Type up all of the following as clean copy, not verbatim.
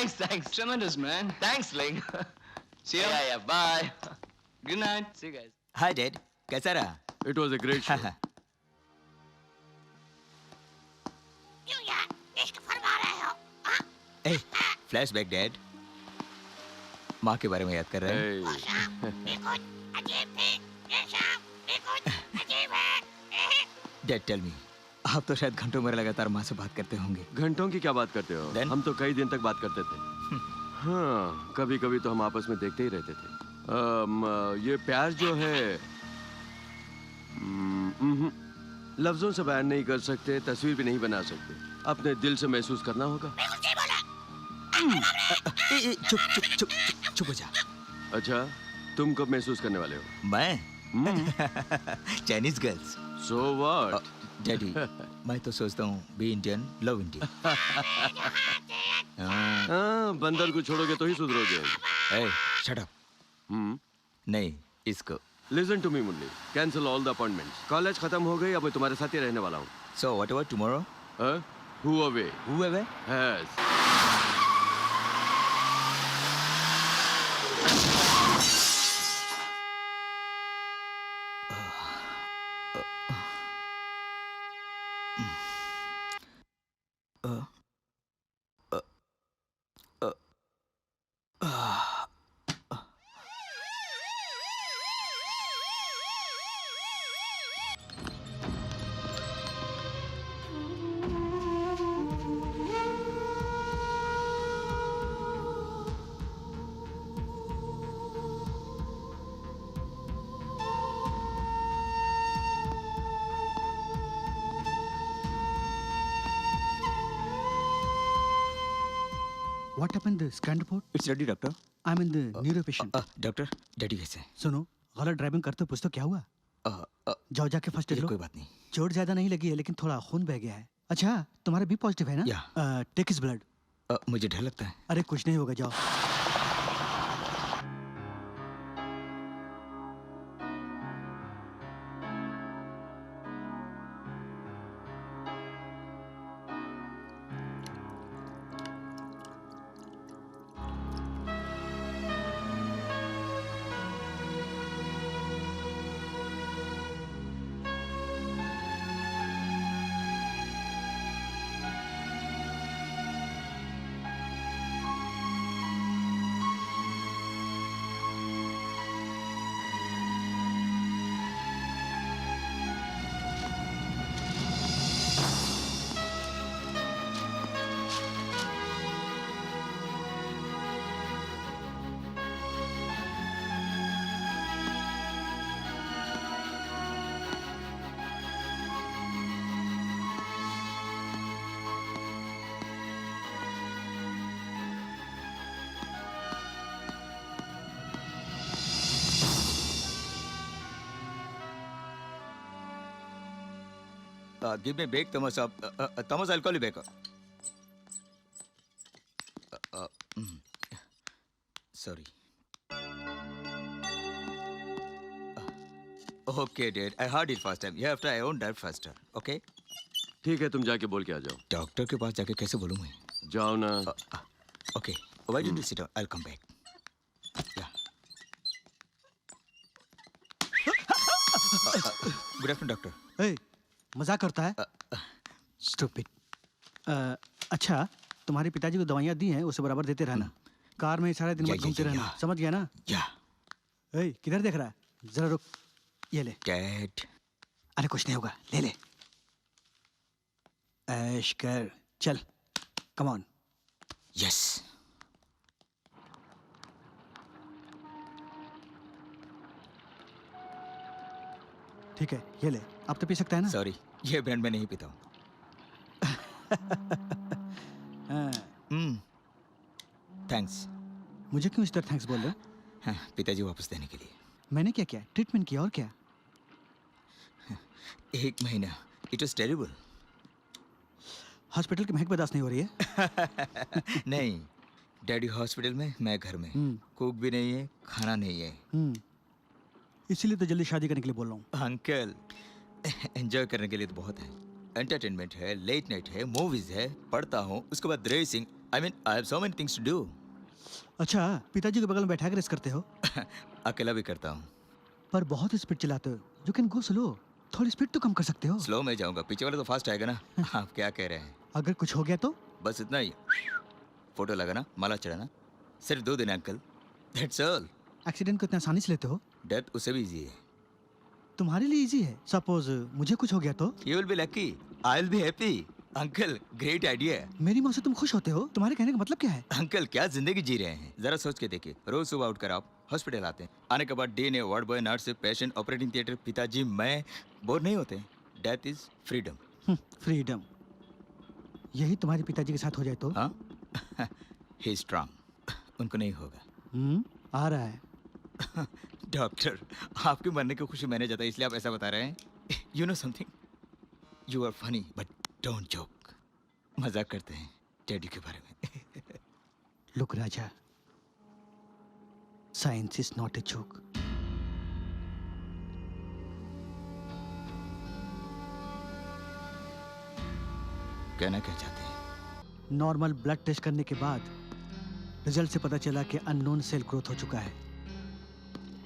Thanks. Tremendous, man. Thanks, Ling. See ya. Yeah. Bye. Good night. See you guys. Hi dad, कैसा रहा? It was a great show. क्यों यार इश्क फरमा रहे हो? हाँ? ए, फ्लैशबैक डैड। माँ के बारे में याद कर रहे हैं? Hey. वो शाम भी कुछ अजीब थी, ये शाम भी कुछ अजीब है। डैड टेल मी, आप तो शायद घंटों में लगातार माँ से बात करते होंगे। घंटों की क्या बात करते हो? Then? हम तो कई दिन तक बात करते थे। हाँ, कभी-कभी तो हम आपस में देखते ही रहते थे। ये प्यार जो है लफ्जों से बयान नहीं कर सकते, तस्वीर भी नहीं बना सकते, अपने दिल से महसूस करना होगा। बिल्कुल सही बोला। चुप हो जा। अच्छा, तुम कब महसूस करने वाले हो? मैं Chinese girls. So what? Daddy, मैं तो सोचता हूँ बी इंडियन, लव इंडियन। हाँ, बंदर को छोड़ोगे तो ही सुधरोगे। ए, शट अप। नहीं, इसको। Listen to me, Murali. Cancel all the appointments. College खत्म हो गई, अब मैं तुम्हारे साथ ही रहने वाला हूँ। So what about tomorrow? Who away? Whoever? Yes. What happened the scan report? It's ready, doctor. I'm in the neuro patient. Doctor, daddy कैसे हैं? सुनो, गलत ड्राइविंग करते पूछ तो क्या हुआ? जाओ जाके फर्स्ट एड ये लो। कोई बात नहीं। चोट ज्यादा नहीं लगी है लेकिन थोड़ा खून बह गया है। अच्छा, तुम्हारा बी पॉजिटिव है ना? या। Take his blood. मुझे डर लगता है। अरे कुछ नहीं होगा, जाओ। Give me back, Thomas. Thomas, I'll call you back. Sorry. Okay, Dad. I heard it first time. You have to try own drive faster. Okay? ठीक है, तुम जाके बोल के आ जाओ। डॉक्टर के पास जाके कैसे बोलूँ मैं? जाओ ना। Okay. Why don't you sit down? I'll come back. Yeah. Good afternoon, doctor. Hey, मजाक करता है? Stupid. अच्छा, तुम्हारे पिताजी को दवाइयाँ दी हैं, उसे बराबर देते रहना। कार में सारा दिन मत घूमते रहना, समझ गया ना? या। किधर देख रहा है? जरा रुक, ये ले। Dad. अरे कुछ नहीं होगा, ले ले। ऐश कर, चल, come on. Yes. ठीक है, ये ले। अब तो पी सकता है ना? Sorry, ये ब्रांड में नहीं पीता हूँ। थैंक्स। मुझे क्यों इस तरह थैंक्स बोल रहे हो? हाँ, पिताजी वापस देने के लिए। मैंने क्या किया? ट्रीटमेंट किया और क्या? 1 महीना। It was terrible. हॉस्पिटल की महक बर्दाश्त नहीं हो रही है? नहीं, डैडी हॉस्पिटल में, मैं घर में। कुक भी नहीं है, खाना नहीं है। इसीलिए तो जल्दी शादी करने के लिए बोल रहा हूँ। अंकल, एंजॉय करने के लिए तो बहुत है। एंटरटेनमेंट है, लेट नाइट है, मूवीज है, पढ़ता हूँ, उसके बाद racing. I mean I have so many things to do. अच्छा, पिताजी के बगल में बैठा कर रेस करते हो? अकेला भी करता हूँ। पर बहुत स्पीड चलाते हो। You can go slow. थोड़ी स्पीड तो कम कर सकते हो। स्लो में जाऊंगा, पीछे वाला तो फास्ट आएगा ना। आप क्या कह रहे हैं? अगर कुछ हो गया तो? बस इतना ही, फोटो लगाना, माला चढ़ाना, सिर्फ 2 दिन अंकल, दैट्स ऑल। एक्सीडेंट को इतना आसानी से लेते हो? डेथ उससे भी इजी है। तुम्हारे लिए इजी है। सपोज मुझे कुछ हो गया तो? You will be lucky, I will be happy. Uncle great idea. मेरी मौत से तुम खुश होते हो? तुम्हारे कहने का मतलब क्या है? अंकल क्या जिंदगी जी रहे हैं, जरा सोच के देखिए। रोज सुबह उठकर आप हॉस्पिटल आते हैं, आने के बाद डे ने ward boy, nurse, patient, operating theatre, पिताजी, मैं, बोर नहीं होते? Death is freedom. फ्रीडम। यही तुम्हारे पिताजी के साथ हो जाए तो? हाँ, ही स्ट्रांग, उनको नहीं होगा। आ रहा है। डॉक्टर, आपके मरने की खुशी मैंने जताई, इसलिए आप ऐसा बता रहे हैं? You know something, you are funny but don't joke. मजाक करते हैं डैडी के बारे में। Look Raja, science is not a joke. कहना क्या चाहते हैं? नॉर्मल ब्लड टेस्ट करने के बाद रिजल्ट से पता चला कि अननोन सेल ग्रोथ हो चुका है।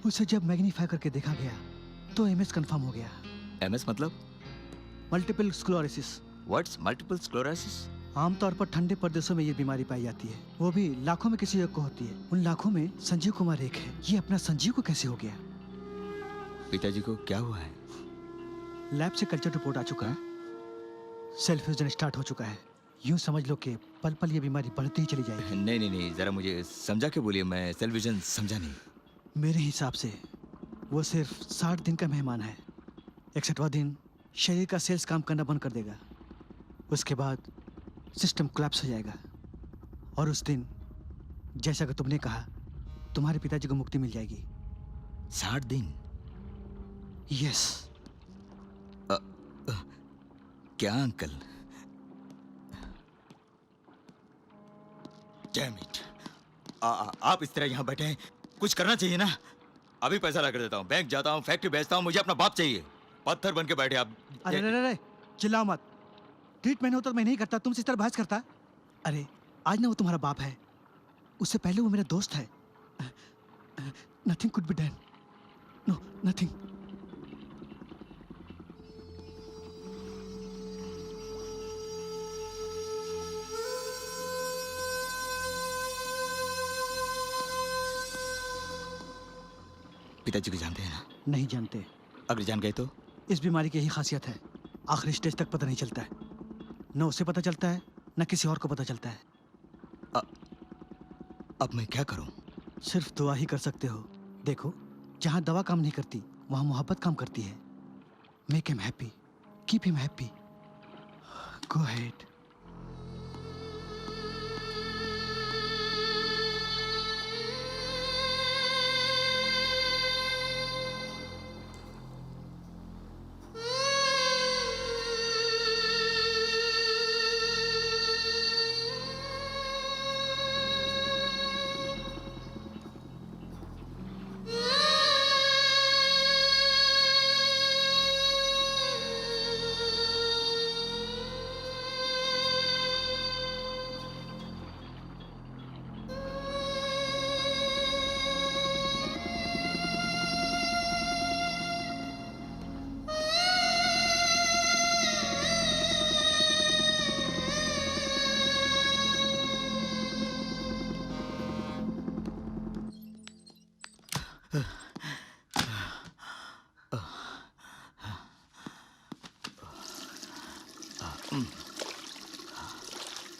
उसे जब मैग्नीफाई करके देखा गया तो एमएस कंफर्म हो गया। एमएस मतलब? Multiple sclerosis. What's multiple sclerosis? आमतौर पर ठंडे प्रदेशों में ये बीमारी पाई जाती है, वो भी लाखों में किसी एक को होती है। उन लाखों में संजीव कुमार एक है। ये अपना संजीव को कैसे हो गया? पिताजी को क्या हुआ है? लैब से कल्चर रिपोर्ट आ चुका है, सेल फ्यूजन स्टार्ट हो चुका है। यूं समझ लो कि पल पल ये बीमारी बढ़ती ही चली जाएगी। नहीं, जरा मुझे समझा के बोलिए, मैं टेलीविजन समझा नहीं। मेरे हिसाब से वो सिर्फ 60 दिन का मेहमान है। 61वां दिन शरीर का सेल्स काम करना बंद कर देगा। उसके बाद सिस्टम कोलैप्स हो जाएगा और उस दिन, जैसा कि तुमने कहा, तुम्हारे पिताजी को मुक्ति मिल जाएगी। 60 दिन? यस। क्या अंकल? डैम इट, आप इस तरह यहाँ बैठे हैं, कुछ करना चाहिए ना। अभी पैसा ला कर देता हूँ, बैंक जाता हूँ, फैक्ट्री बेचता हूँ, मुझे अपना बाप चाहिए। पत्थर बन के बैठे आप। अरे अरे चिल्लाओ मत। ट्रीटमेंट हो तो मैं नहीं करता, तुमसे इस तरह बहस करता। अरे आज ना वो तुम्हारा बाप है, उससे पहले वो मेरा दोस्त है। Nothing could be done. No nothing. पिताजी को जानते हैं ना? नहीं जानते। अगर जान गए तो? इस बीमारी की यही खासियत है, आखिरी स्टेज तक पता नहीं चलता है। न उसे पता चलता है, न किसी और को पता चलता है। अब मैं क्या करूं? सिर्फ दुआ ही कर सकते हो। देखो, जहाँ दवा काम नहीं करती, वहाँ मोहब्बत काम करती है। Make him happy, keep him happy, go ahead.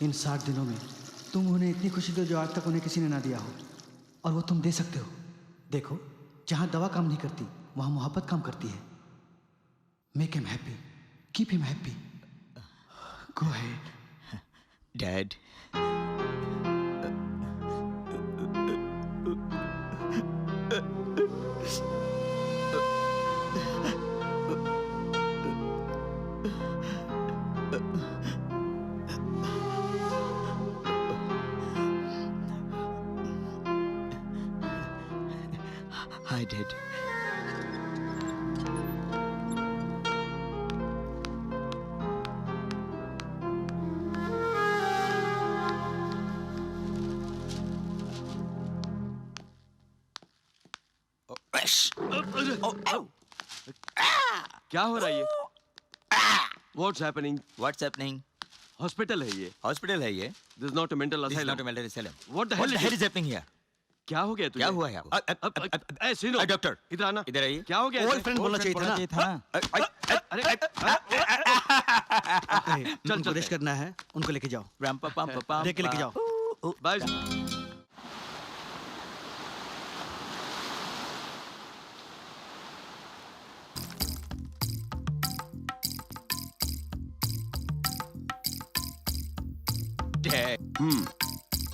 इन 60 दिनों में तुम उन्हें इतनी खुशी दो जो आज तक उन्हें किसी ने ना दिया हो, और वो तुम दे सकते हो। देखो, जहाँ दवा काम नहीं करती, वहाँ मोहब्बत काम करती है। Make him happy, keep him happy, go ahead. Dad, hi dad. क्या हो रहा है ये? What's happening? What's happening? Hospital है ये. हॉस्पिटल है ये. This is not a mental This is asylum. not a mental asylum. What the hell is it? is happening here? क्या हो गया तुझे? क्या हुआ है आपको? ए सुनो. डॉक्टर इधर आना. इधर आइए. क्या हो गया? ओल्ड फ्रेंड बोलना चाहिए था ना. अरे चल चल रेस्ट करना है. उनको लेके जाओ. राम पा पम पम देख के लेके जाओ. बाय.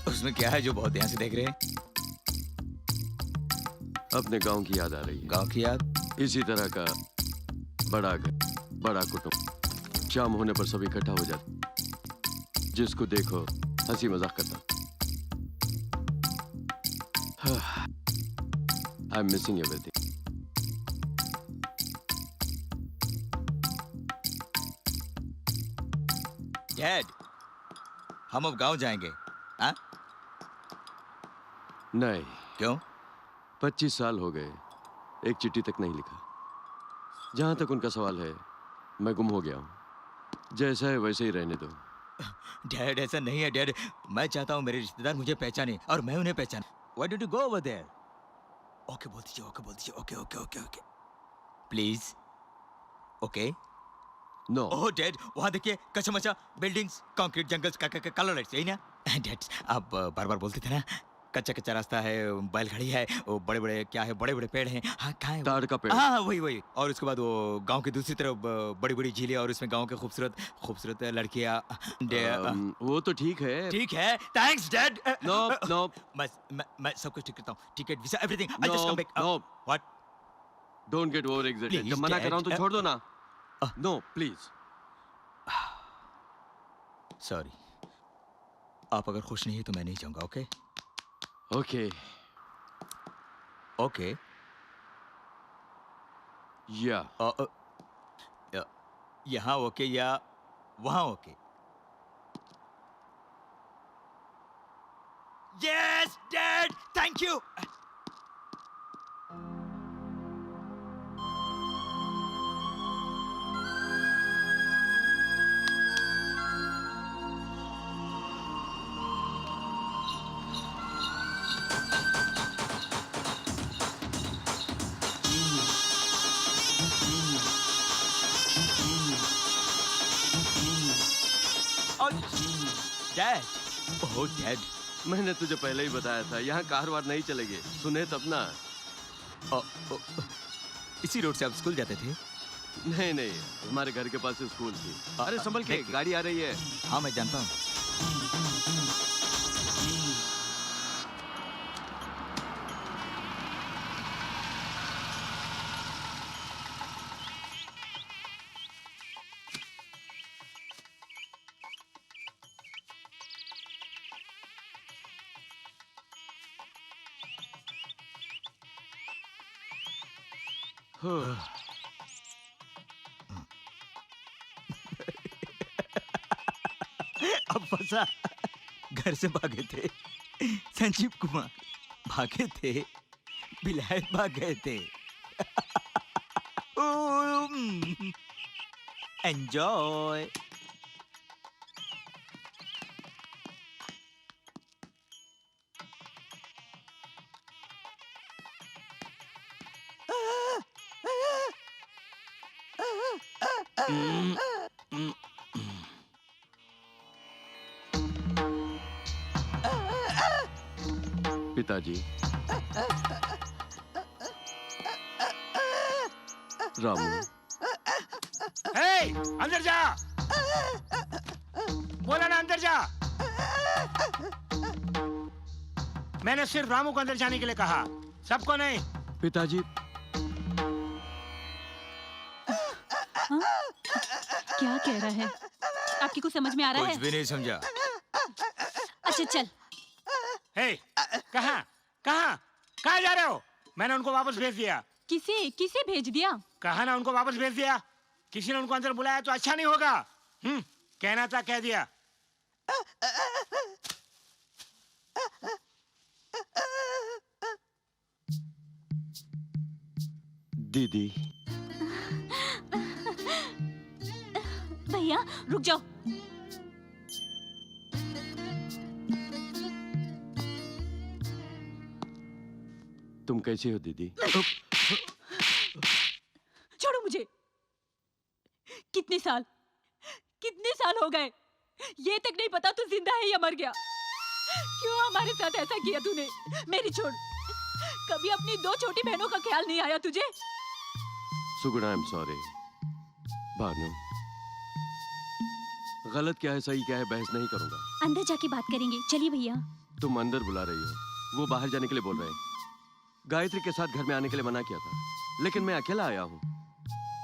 उसमें क्या है जो बहुत ध्यान से देख रहे हैं? अपने गांव की याद आ रही है. गांव की याद. इसी तरह का बड़ा घर, बड़ा कुटुंब. शाम होने पर सब इकट्ठा हो जाते. जिसको देखो हंसी मजाक करता. I am missing everything. Dad, हम अब गांव जाएंगे. हाँ? नहीं, क्यों? 25 साल हो गए, एक चिट्ठी तक नहीं लिखा. जहां तक उनका सवाल है, मैं गुम हो गया हूं. जैसा है वैसे ही रहने दो. डैड, ऐसा नहीं है डैड. मैं चाहता हूँ मेरे रिश्तेदार मुझे पहचाने और मैं उन्हें पहचान. Why don't you go over there? Okay बोल दीजिए. ओके बोल दीजिए. Okay okay okay okay please. Okay. No. Oh dad, वहाँ देखिए, कचमचा, buildings, concrete jungles, colour lights, यही ना? डैड, आप बार बार बोलते थे ना, कच्चा कच्चा रास्ता है, बैलगाड़ी है, वो बड़े बड़े क्या है, बड़े बड़े पेड़ हैं. हाँ, कहाँ है वो? ताड़ का पेड़. हाँ, वही वही. और उसके बाद वो गांव की दूसरी तरफ बड़ी बड़ी झीलें और उसमें गांव के खूबसूरत खूबसूरत लड़कियाँ. वो तो ठीक है. ठीक है. Thanks dad. नो नो मैं सब कुछ ठीक करता हूँ. Ticket, visa, everything. I just no come back. No. What? Don't get over excited. Please, जब मना कर रहा हूं तो Dad. छोड़ दो ना. No please. सॉरी. आप अगर खुश नहीं है तो मैं नहीं जाऊंगा. Okay okay. ओके. या यहाँ ओके या वहाँ okay? Yes dad, thank you. Dad, oh dad. मैंने तुझे पहले ही बताया था, यहाँ कार वार नहीं चलेगी. सुने तब ना. इसी रोड से आप स्कूल जाते थे? नहीं नहीं, हमारे घर के पास से स्कूल थी. अरे संभल के, देखिए. गाड़ी आ रही है. हाँ, मैं जानता हूँ. अब फंसा. घर से भागे थे संजीव कुमार, भागे थे विलायत, भाग गए थे. एंजॉय. पिताजी. रामू. हे, अंदर जा. बोला ना अंदर जा. मैंने सिर्फ रामू को अंदर जाने के लिए कहा, सबको नहीं. पिताजी. क्या कह रहा है? आपकी कुछ समझ में आ रहा कुछ है? भी नहीं समझा. अच्छा चल. हे, कहाँ कहाँ कहाँ जा रहे हो? मैंने उनको वापस भेज दिया. किसे भेज दिया? कहा ना उनको वापस भेज दिया. किसी ने उनको अंदर बुलाया तो अच्छा नहीं होगा. कहना था कह दिया. दीदी, भैया रुक जाओ। तुम कैसी हो दीदी? छोड़ो मुझे। कितने साल हो गए, ये तक नहीं पता तू जिंदा है या मर गया। क्यों हमारे साथ ऐसा किया तूने? मेरी छोड़, कभी अपनी 2 छोटी बहनों का ख्याल नहीं आया तुझे? सुगुणा, आई एम सॉरी। भानु, गलत क्या है सही क्या है बहस नहीं करूंगा। अंदर जाके बात करेंगे, चलिए भैया। तुम अंदर बुला रही हो, वो बाहर जाने के लिए बोल रहे हैं। गायत्री के साथ घर में आने के लिए मना किया था, लेकिन मैं अकेला आया हूँ।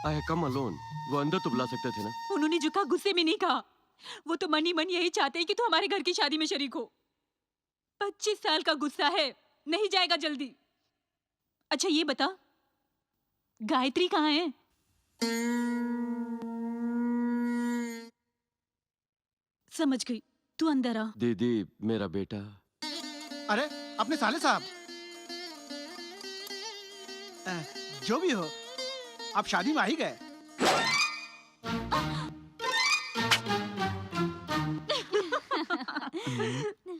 I have come alone. वो अंदर तो बुला सकते थे ना। उन्होंने झुका गुस्से में नहीं कहा, वो तो मन ही मन यही चाहते हैं कि तू हमारे घर की शादी में शरीक हो। 25 साल का गुस्सा है, नहीं जाएगा जल्दी। अच्छा ये बता, गायत्री कहाँ है? समझ गई, तू अंदर आ। दीदी, मेरा बेटा। अरे अपने साले साहब, जो भी हो, आप शादी में आ ही गए।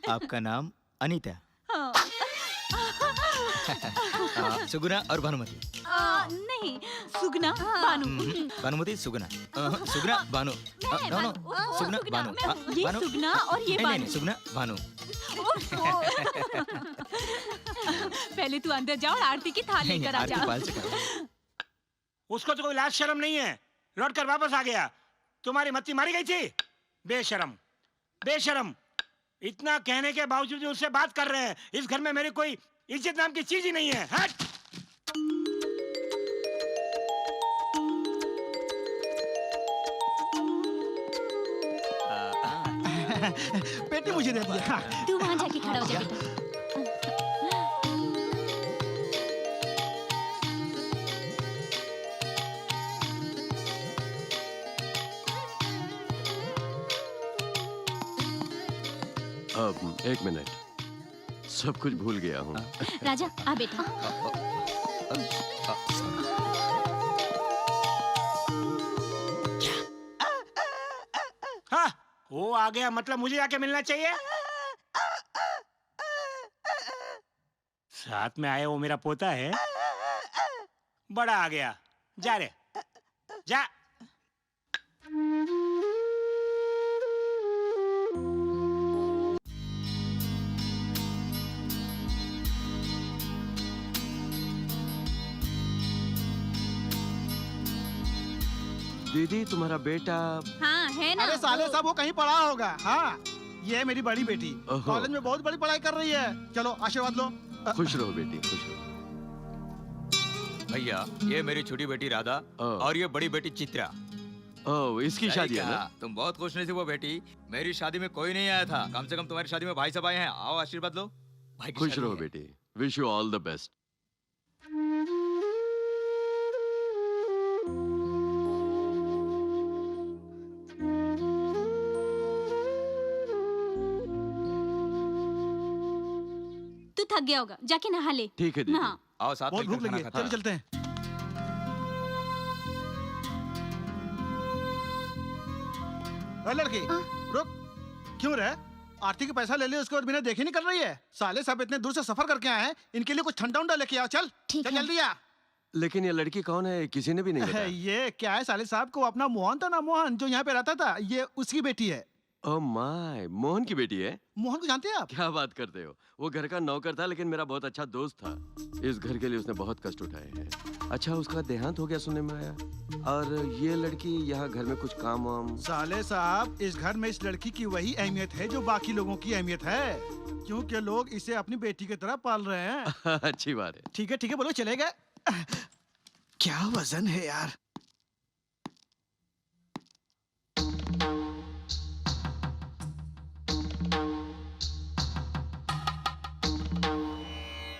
आपका नाम अनीता, हाँ। सुगुना और भानुमति। नहीं, सुगना बानू। भानुमति सुगुना, सुगुना भानु। No no, Suguna Bhanu. ये भानु, सुगना और ये नहीं, नहीं, बानू। सुगुना भानु। पहले तू अंदर जा और आरती की थाल नहीं, लेकर आ आरती जा। पाल से करो। उसको तो कोई लाज शर्म नहीं है, लौट कर वापस आ गया। तुम्हारी मत्ती मारी गई थी। बेशरम, बेशरम। इतना कहने के बावजूद भी उससे बात कर रहे हैं। इस घर में मेरी कोई इज्जत नाम की चीज ही नहीं है। हट! पेटी मुझे दे दिया। तू वहां जाके खड़ा हो जा बेटा। अब एक मिनट, सब कुछ भूल गया हूँ। राजा आ बेटा। हाँ, वो आ गया मतलब मुझे आके मिलना चाहिए। साथ में आया वो मेरा पोता है। बड़ा आ गया, जा रे, जा। दीदी, तुम्हारा बेटा। हाँ है ना। अरे साले साहब, वो कहीं पढ़ा होगा। हाँ, ये है मेरी बड़ी बेटी, ओहो। कॉलेज में बहुत बड़ी पढ़ाई कर रही है। चलो आशीर्वाद लो। खुश रहो बेटी, खुश रहो। भैया, ये मेरी छोटी बेटी राधा और ये बड़ी बेटी चित्रा। ओह, इसकी शादी है ना? तुम बहुत खुश नसीब हो बेटी। मेरी शादी में कोई नहीं आया था, कम से कम तुम्हारी शादी में भाई साहब आए हैं। आओ आशीर्वाद लो। भाई की खुश शादी रहो है। बेटी। Wish you all the best. तू थक गया होगा, जाके नहा ले। ठीक है दीदी। हाँ। आओ साथ बहुत में भूख लगी है, खाना चलो चलते हैं। अरे लड़की, रुक। क्यों रे? आरती के पैसा ले ले, उसको और बिना देखे नहीं कर रही है। साले साहब इतने दूर से सफर करके आए हैं, इनके लिए कुछ ठंडा उंडा लेके आओ। चल ठीक चल है। जल्दी आ। लेकिन ये लड़की कौन है? किसी ने भी नहीं बताया। ये क्या है साले साहब को, अपना मोहन था ना, मोहन जो यहाँ पे रहता था, ये उसकी बेटी है। ओह माय, मोहन की बेटी है? मोहन को जानते हैं आप? क्या बात करते हो? वो घर का नौकर था, लेकिन मेरा बहुत अच्छा दोस्त था। इस घर के लिए उसने बहुत कष्ट उठाए हैं। अच्छा, उसका देहांत हो गया सुनने में आया। और ये लड़की यहाँ घर में कुछ काम वाम। साले साहब, इस घर में इस लड़की की वही अहमियत है जो बाकी लोगों की अहमियत है, क्योंकि लोग इसे अपनी बेटी की तरह पाल रहे हैं। अच्छी बात है। ठीक है बोलो, चलेगा। क्या वजन है यार।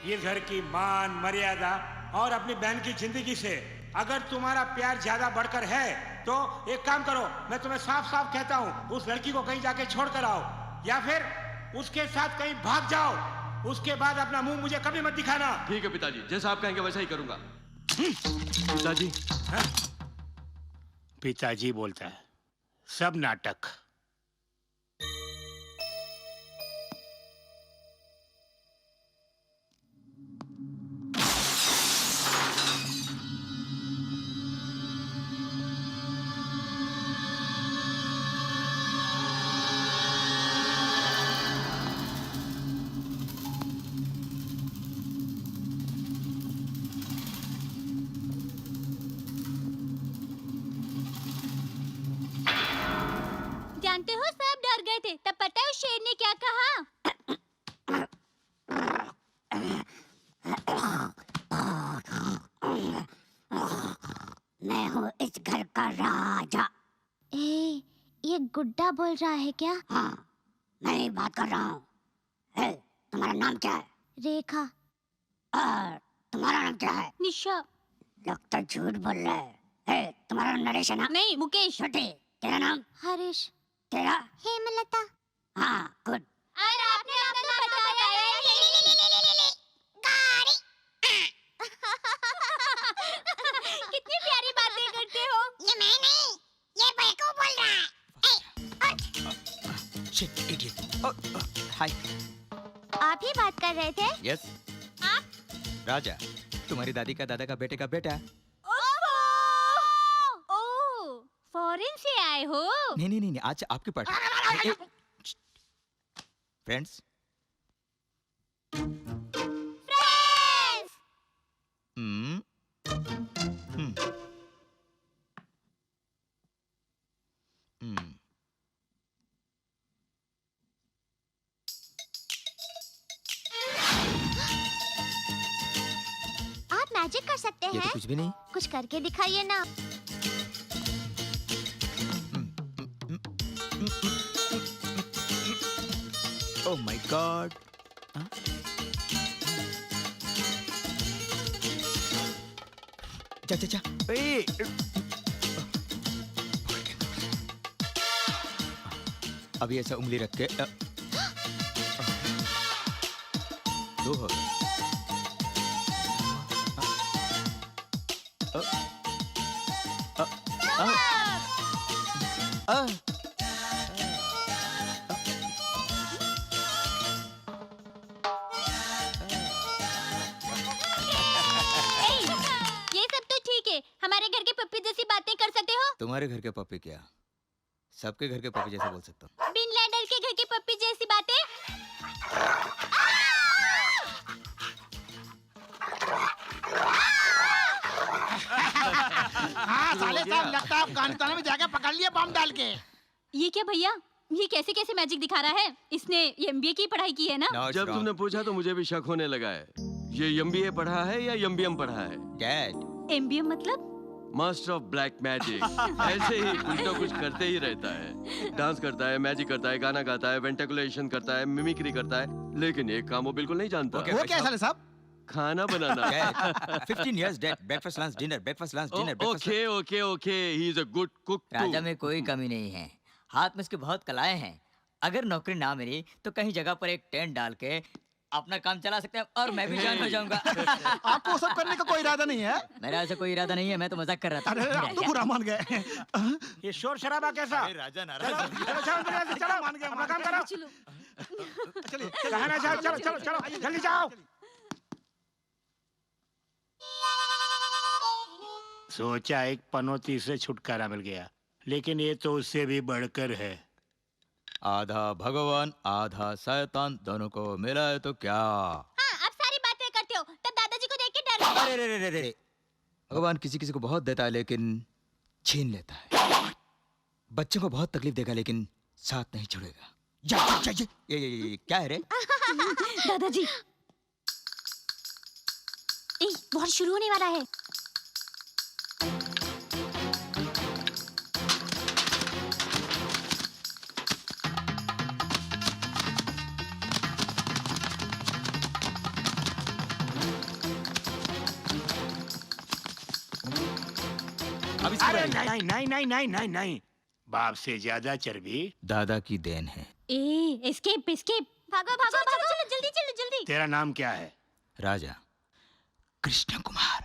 ये घर की मान मर्यादा और अपनी बहन की जिंदगी से अगर तुम्हारा प्यार ज्यादा बढ़कर है तो एक काम करो, मैं तुम्हें साफ साफ कहता हूँ, उस लड़की को कहीं जाके छोड़ कर आओ या फिर उसके साथ कहीं भाग जाओ। उसके बाद अपना मुंह मुझे कभी मत दिखाना। ठीक है पिताजी, जैसा आप कहेंगे वैसा ही करूंगा। पिताजी पिताजी बोलता है, सब नाटक। जानते हो सब डर गए थे, तब पता है उस शेर ने क्या कहा? मैं हूँ इस घर का राजा। ए, ये गुड्डा बोल रहा है क्या? हाँ, मैं ही बात कर रहा हूँ। हे, तुम्हारा नाम क्या है? रेखा। और तुम्हारा नाम क्या है? निशा। लगता झूठ बोल रहा है। हे, तुम्हारा नाम नरेश है ना? नहीं, मुकेश। छोटे, तेरा नाम? हरीश। तेरा? हेमलता। हाँ, गुड। और आपने अपना बताया नहीं। कितनी प्यारी बातें करते हो। ये मैं नहीं, ये बेवकूफ बोल रहा है। Shit idiot. हाय। आप ही बात कर रहे थे? यस। आप? राजा, तुम्हारी दादी का दादा का बेटे का बेटा। ओह, फॉरेन से आए हो? नहीं नहीं नहीं, आज आपकी पार्टी। फ्रेंड्स। फ्रेंड्स। हम्म हम्म हम्म आप मैजिक कर सकते ये तो हैं? कुछ भी नहीं। कुछ करके दिखाइए ना। Oh my God. जा जा जा। ए, अभी ऐसा उंगली रख के दो हो। ये सब तो ठीक है, हमारे घर के पप्पी जैसी बातें कर सकते हो? तुम्हारे घर के पप्पी क्या, सबके घर के पप्पी जैसे बोल सकता हूँ। बिन लैडन के घर की पप्पी जैसी बातें? हाँ साले साहब, लगता है अफगानिस्तान में जाके पकड़ लिया बम डाल के। ये क्या भैया, ये कैसे कैसे मैजिक दिखा रहा है? इसने एमबीए की पढ़ाई की है ना? No, it's जब wrong. तुमने पूछा तो मुझे भी शक होने लगा है। ये एमबीए पढ़ा है या एमबीएम पढ़ा है? Dad, एमबीए मतलब? Master of black magic. ऐसे ही कुछ ना कुछ करते ही रहता है। डांस करता है, मैजिक करता है, गाना गाता है, वेंटिकुलेशन करता है, मिमिक्री करता है, लेकिन एक काम वो बिल्कुल नहीं जानता। Okay, वो क्या है साले साहब? खाना बनाना। Dad, 15 years dead. Breakfast, lunch, dinner. Breakfast, lunch, dinner. Breakfast, okay okay okay, he is a good cook Raja में कोई कमी नहीं है, हाथ में उसकी बहुत कलाएं हैं। अगर नौकरी ना मिली तो कहीं जगह पर एक टेंट डाल के अपना काम चला सकते हैं और मैं भी ज्वाइन हो जाऊंगा। आपको वो सब करने का कोई इरादा नहीं है? मेरा ऐसा कोई इरादा नहीं है, मैं तो मजाक कर रहा था। अरे आप तो बुरा मान गए। ये शोर शराबा कैसा? राजा चलो चलो चलो चलो, मान गया, अपना काम करो। चलिए कहाँ ना जाओ, चलो चलो चलो जल्दी जाओ। सोचा एक पनौती से छुटकारा मिल गया, लेकिन ये तो उससे भी बढ़कर है। आधा भगवान आधा शैतान, दोनों को मिला है तो क्या? हाँ, अब सारी बातें करते हो, तब दादाजी को देख के डर लगा। अरे रे रे रे रे, भगवान किसी किसी को बहुत देता है लेकिन छीन लेता है। बच्चों को बहुत तकलीफ देगा लेकिन साथ नहीं छोड़ेगा। ये क्या है रे? दादाजी, वॉर शुरू होने वाला है। अभी अरे नहीं नहीं नहीं नहीं नहीं नहीं, बाप से ज्यादा चर्बी दादा की देन है। एस्केप एस्केप, भागो भागो भागो, चलो जल्दी चलो जल्दी। तेरा नाम क्या है? राजा कृष्ण कुमार।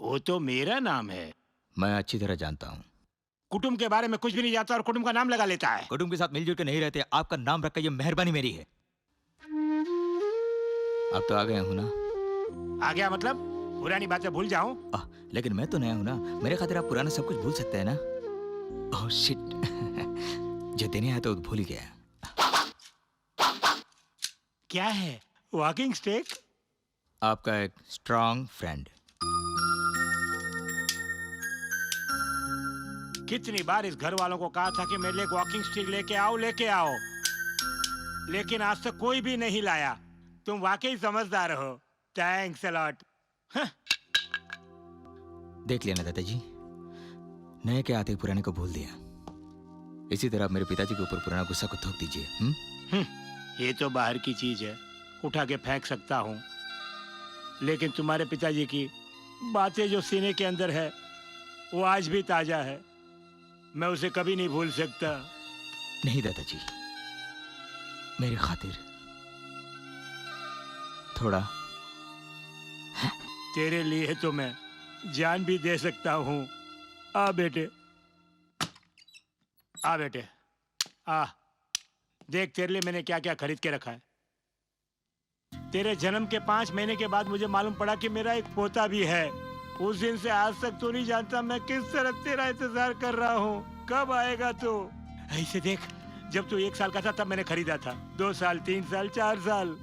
वो तो मेरा नाम है। मैं अच्छी तरह जानता हूँ। कुटुंब के बारे में कुछ भी नहीं जानता और कुटुंब का नाम लगा लेता है। कुटुंब के साथ मिलजुल के नहीं रहते, आपका नाम रखकर ये मेहरबानी मेरी है। अब तो आ गया हूँ ना। आ गया मतलब पुरानी बातें भूल जाऊं? लेकिन मैं तो नया हूँ ना, मेरे खातिर आप पुराना सब कुछ भूल सकते हैं ना। ओह शिट, जो देने आया तो भूल ही गया। क्या है? Walking stick? आपका एक स्ट्रॉन्ग फ्रेंड। कितनी बार इस घर वालों को कहा था कि मेरे लिए वॉकिंग स्टिक लेके आओ, लेकिन आज तक कोई भी नहीं लाया। तुम वाकई समझदार हो। Thanks a lot. देख लिया ना दादाजी, नए के आते ही पुराने को भूल दिया। इसी तरह आप मेरे पिताजी के ऊपर पुराना गुस्सा को थोक दीजिए। ये तो बाहर की चीज है, उठा के फेंक सकता हूँ, लेकिन तुम्हारे पिताजी की बातें जो सीने के अंदर है वो आज भी ताजा है। मैं उसे कभी नहीं भूल सकता। नहीं दादाजी, मेरी खातिर थोड़ा। तेरे लिए तो मैं जान भी दे सकता हूँ। आ बेटे, आ बेटे, आ देख तेरे लिए मैंने क्या क्या खरीद के रखा है। तेरे जन्म के 5 महीने के बाद मुझे मालूम पड़ा कि मेरा एक पोता भी है। उस दिन से आज तक तो नहीं जानता मैं किस तरह तेरा इंतजार कर रहा हूँ, कब आएगा तू। ऐसे देख, जब तू 1 साल का था तब मैंने खरीदा था, 2 साल, 3 साल, 4 साल।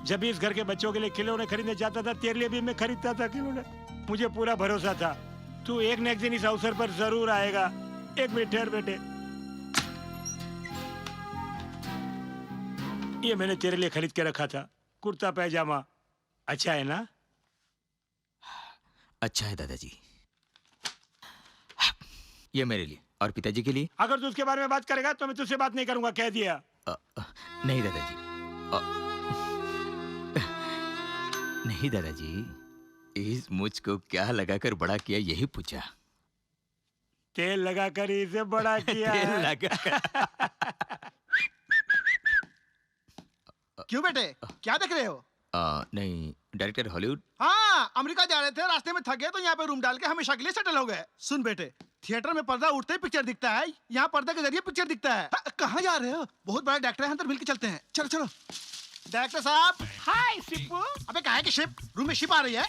जब भी इस घर के बच्चों के लिए खिलौने खरीदने जाता था, तेरे लिए भी मैं खरीदता था खिलौने। मुझे पूरा भरोसा था तू एक न एक दिन इस अवसर पर जरूर आएगा। एक मिनट ठहर बेटे, ये मैंने तेरे लिए खरीद के रखा था, कुर्ता पैजामा। अच्छा है ना? अच्छा है दादाजी। ये मेरे लिए और पिताजी के लिए। अगर तू उसके बारे में बात करेगा तो मैं तुझसे बात नहीं करूंगा, कह दिया। नहीं दादाजी, नहीं दादाजी, इस मुझ को क्या लगाकर बड़ा किया यही पूछा। तेल लगाकर इसे बड़ा किया। तेल लगाकर। क्यों बेटे, क्या देख रहे हो? नहीं, डायरेक्टर हॉलीवुड। हाँ, अमेरिका जा रहे थे, रास्ते में थक गए तो यहाँ पे रूम डाल के हमेशा के लिए सेटल हो गए। सुन बेटे, थिएटर में पर्दा उठते ही पिक्चर दिखता है, यहाँ पर्दे के जरिए पिक्चर दिखता है। कहाँ जा रहे हो? बहुत बड़ा डायरेक्टर है, अंदर मिल के चलते हैं। चलो चलो। डायरेक्टर साहब। हाय सिप्पू। अबे कहा है कि शिप? रूम में शिप आ रही है,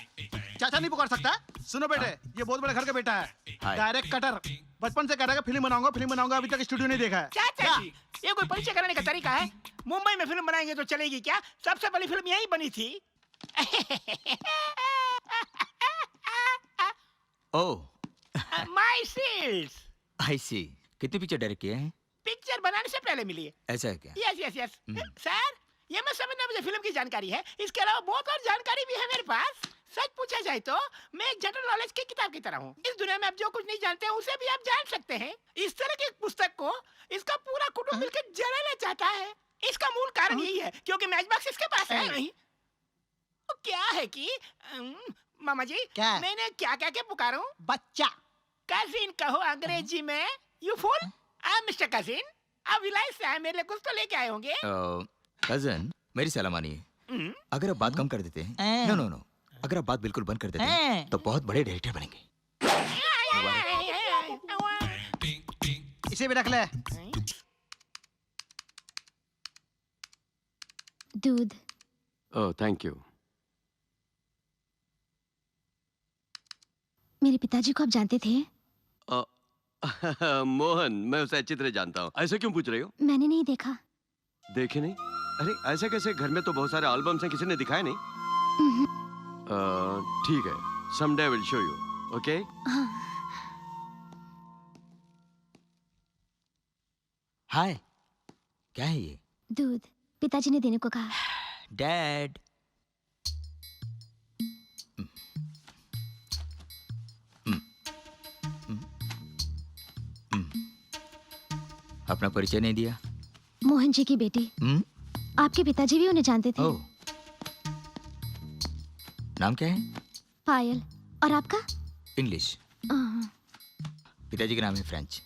चाचा नहीं पुकार सकता। सुनो बेटे, ये बहुत बड़े घर का बेटा है, डायरेक्ट कटर। बचपन से कह रहा है फिल्म बनाऊंगा, अभी तक स्टूडियो नहीं देखा है। चाचा जी, ये कोई परिचय कराने का तरीका है? मुंबई में फिल्म बनाएंगे तो चलेगी क्या? सबसे पहली फिल्म यही बनी थी। ओह, माय सील्स। आई सी। कितनी पिक्चर डायरेक्ट किए हैं? पिक्चर बनाने से पहले मिली है। ऐसा है क्या? Yes yes yes. सर, ये मैं समझना मुझे फिल्म की जानकारी है, इसके अलावा बहुत और जानकारी भी है मेरे पास। सच पूछा जाए तो मैं एक जनरल नॉलेज की किताब की तरह हूँ। इस दुनिया में आप जो कुछ नहीं जानते हैं उसे भी आप जान सकते हैं। इस तरह की एक पुस्तक को इसका पूरा कुटुंब मिलकर जलाना चाहता है। इसका मूल कारण यही है क्योंकि मैच बॉक्स इसके पास है नहीं। तो क्या है कि मामा जी, क्या? मैंने क्या क्या के पुकारूं? बच्चा। कजिन कहो अंग्रेजी में। You fool, I am mister cousin. अब विलायत से आए, मेरे लिए कुछ तो लेके आए होंगे। कजन, मेरी सलाह मानिए। अगर आप बात कम कर देते हैं, नो नो नो, अगर आप बात बिल्कुल बंद कर देते हैं तो बहुत बड़े डायरेक्टर बनेंगे। इसे भी रख ले। दूध। Oh thank you. मेरे पिताजी को आप जानते थे? मोहन, मैं उसे अच्छी तरह जानता हूँ। ऐसे क्यों पूछ रही हो? मैंने नहीं देखा। देखे नहीं? अरे ऐसा कैसे? घर में तो बहुत सारे एल्बम्स हैं, किसी ने दिखाया नहीं? ठीक है, someday I will show you, okay? हाय, क्या है ये? दूध, पिताजी ने देने को कहा। डैड। अपना परिचय नहीं दिया। मोहन जी की बेटी। आपके पिताजी भी उन्हें जानते थे। ओह, नाम क्या है? पायल। और आपका? इंग्लिश। पिताजी का नाम है फ्रेंच,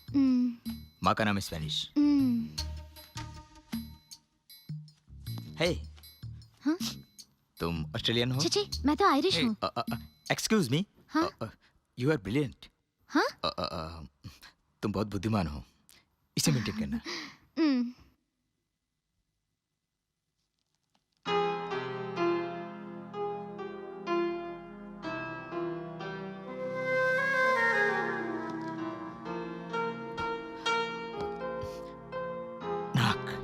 माँ का नाम है स्पेनिश। हे, हाँ? तुम ऑस्ट्रेलियन हो? छी, मैं तो आयरिश हूँ। Excuse me. हाँ? You are brilliant. हाँ? तुम बहुत बुद्धिमान हो, इसे मेंटेन करना। नाक।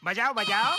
बजाओ बजाओ।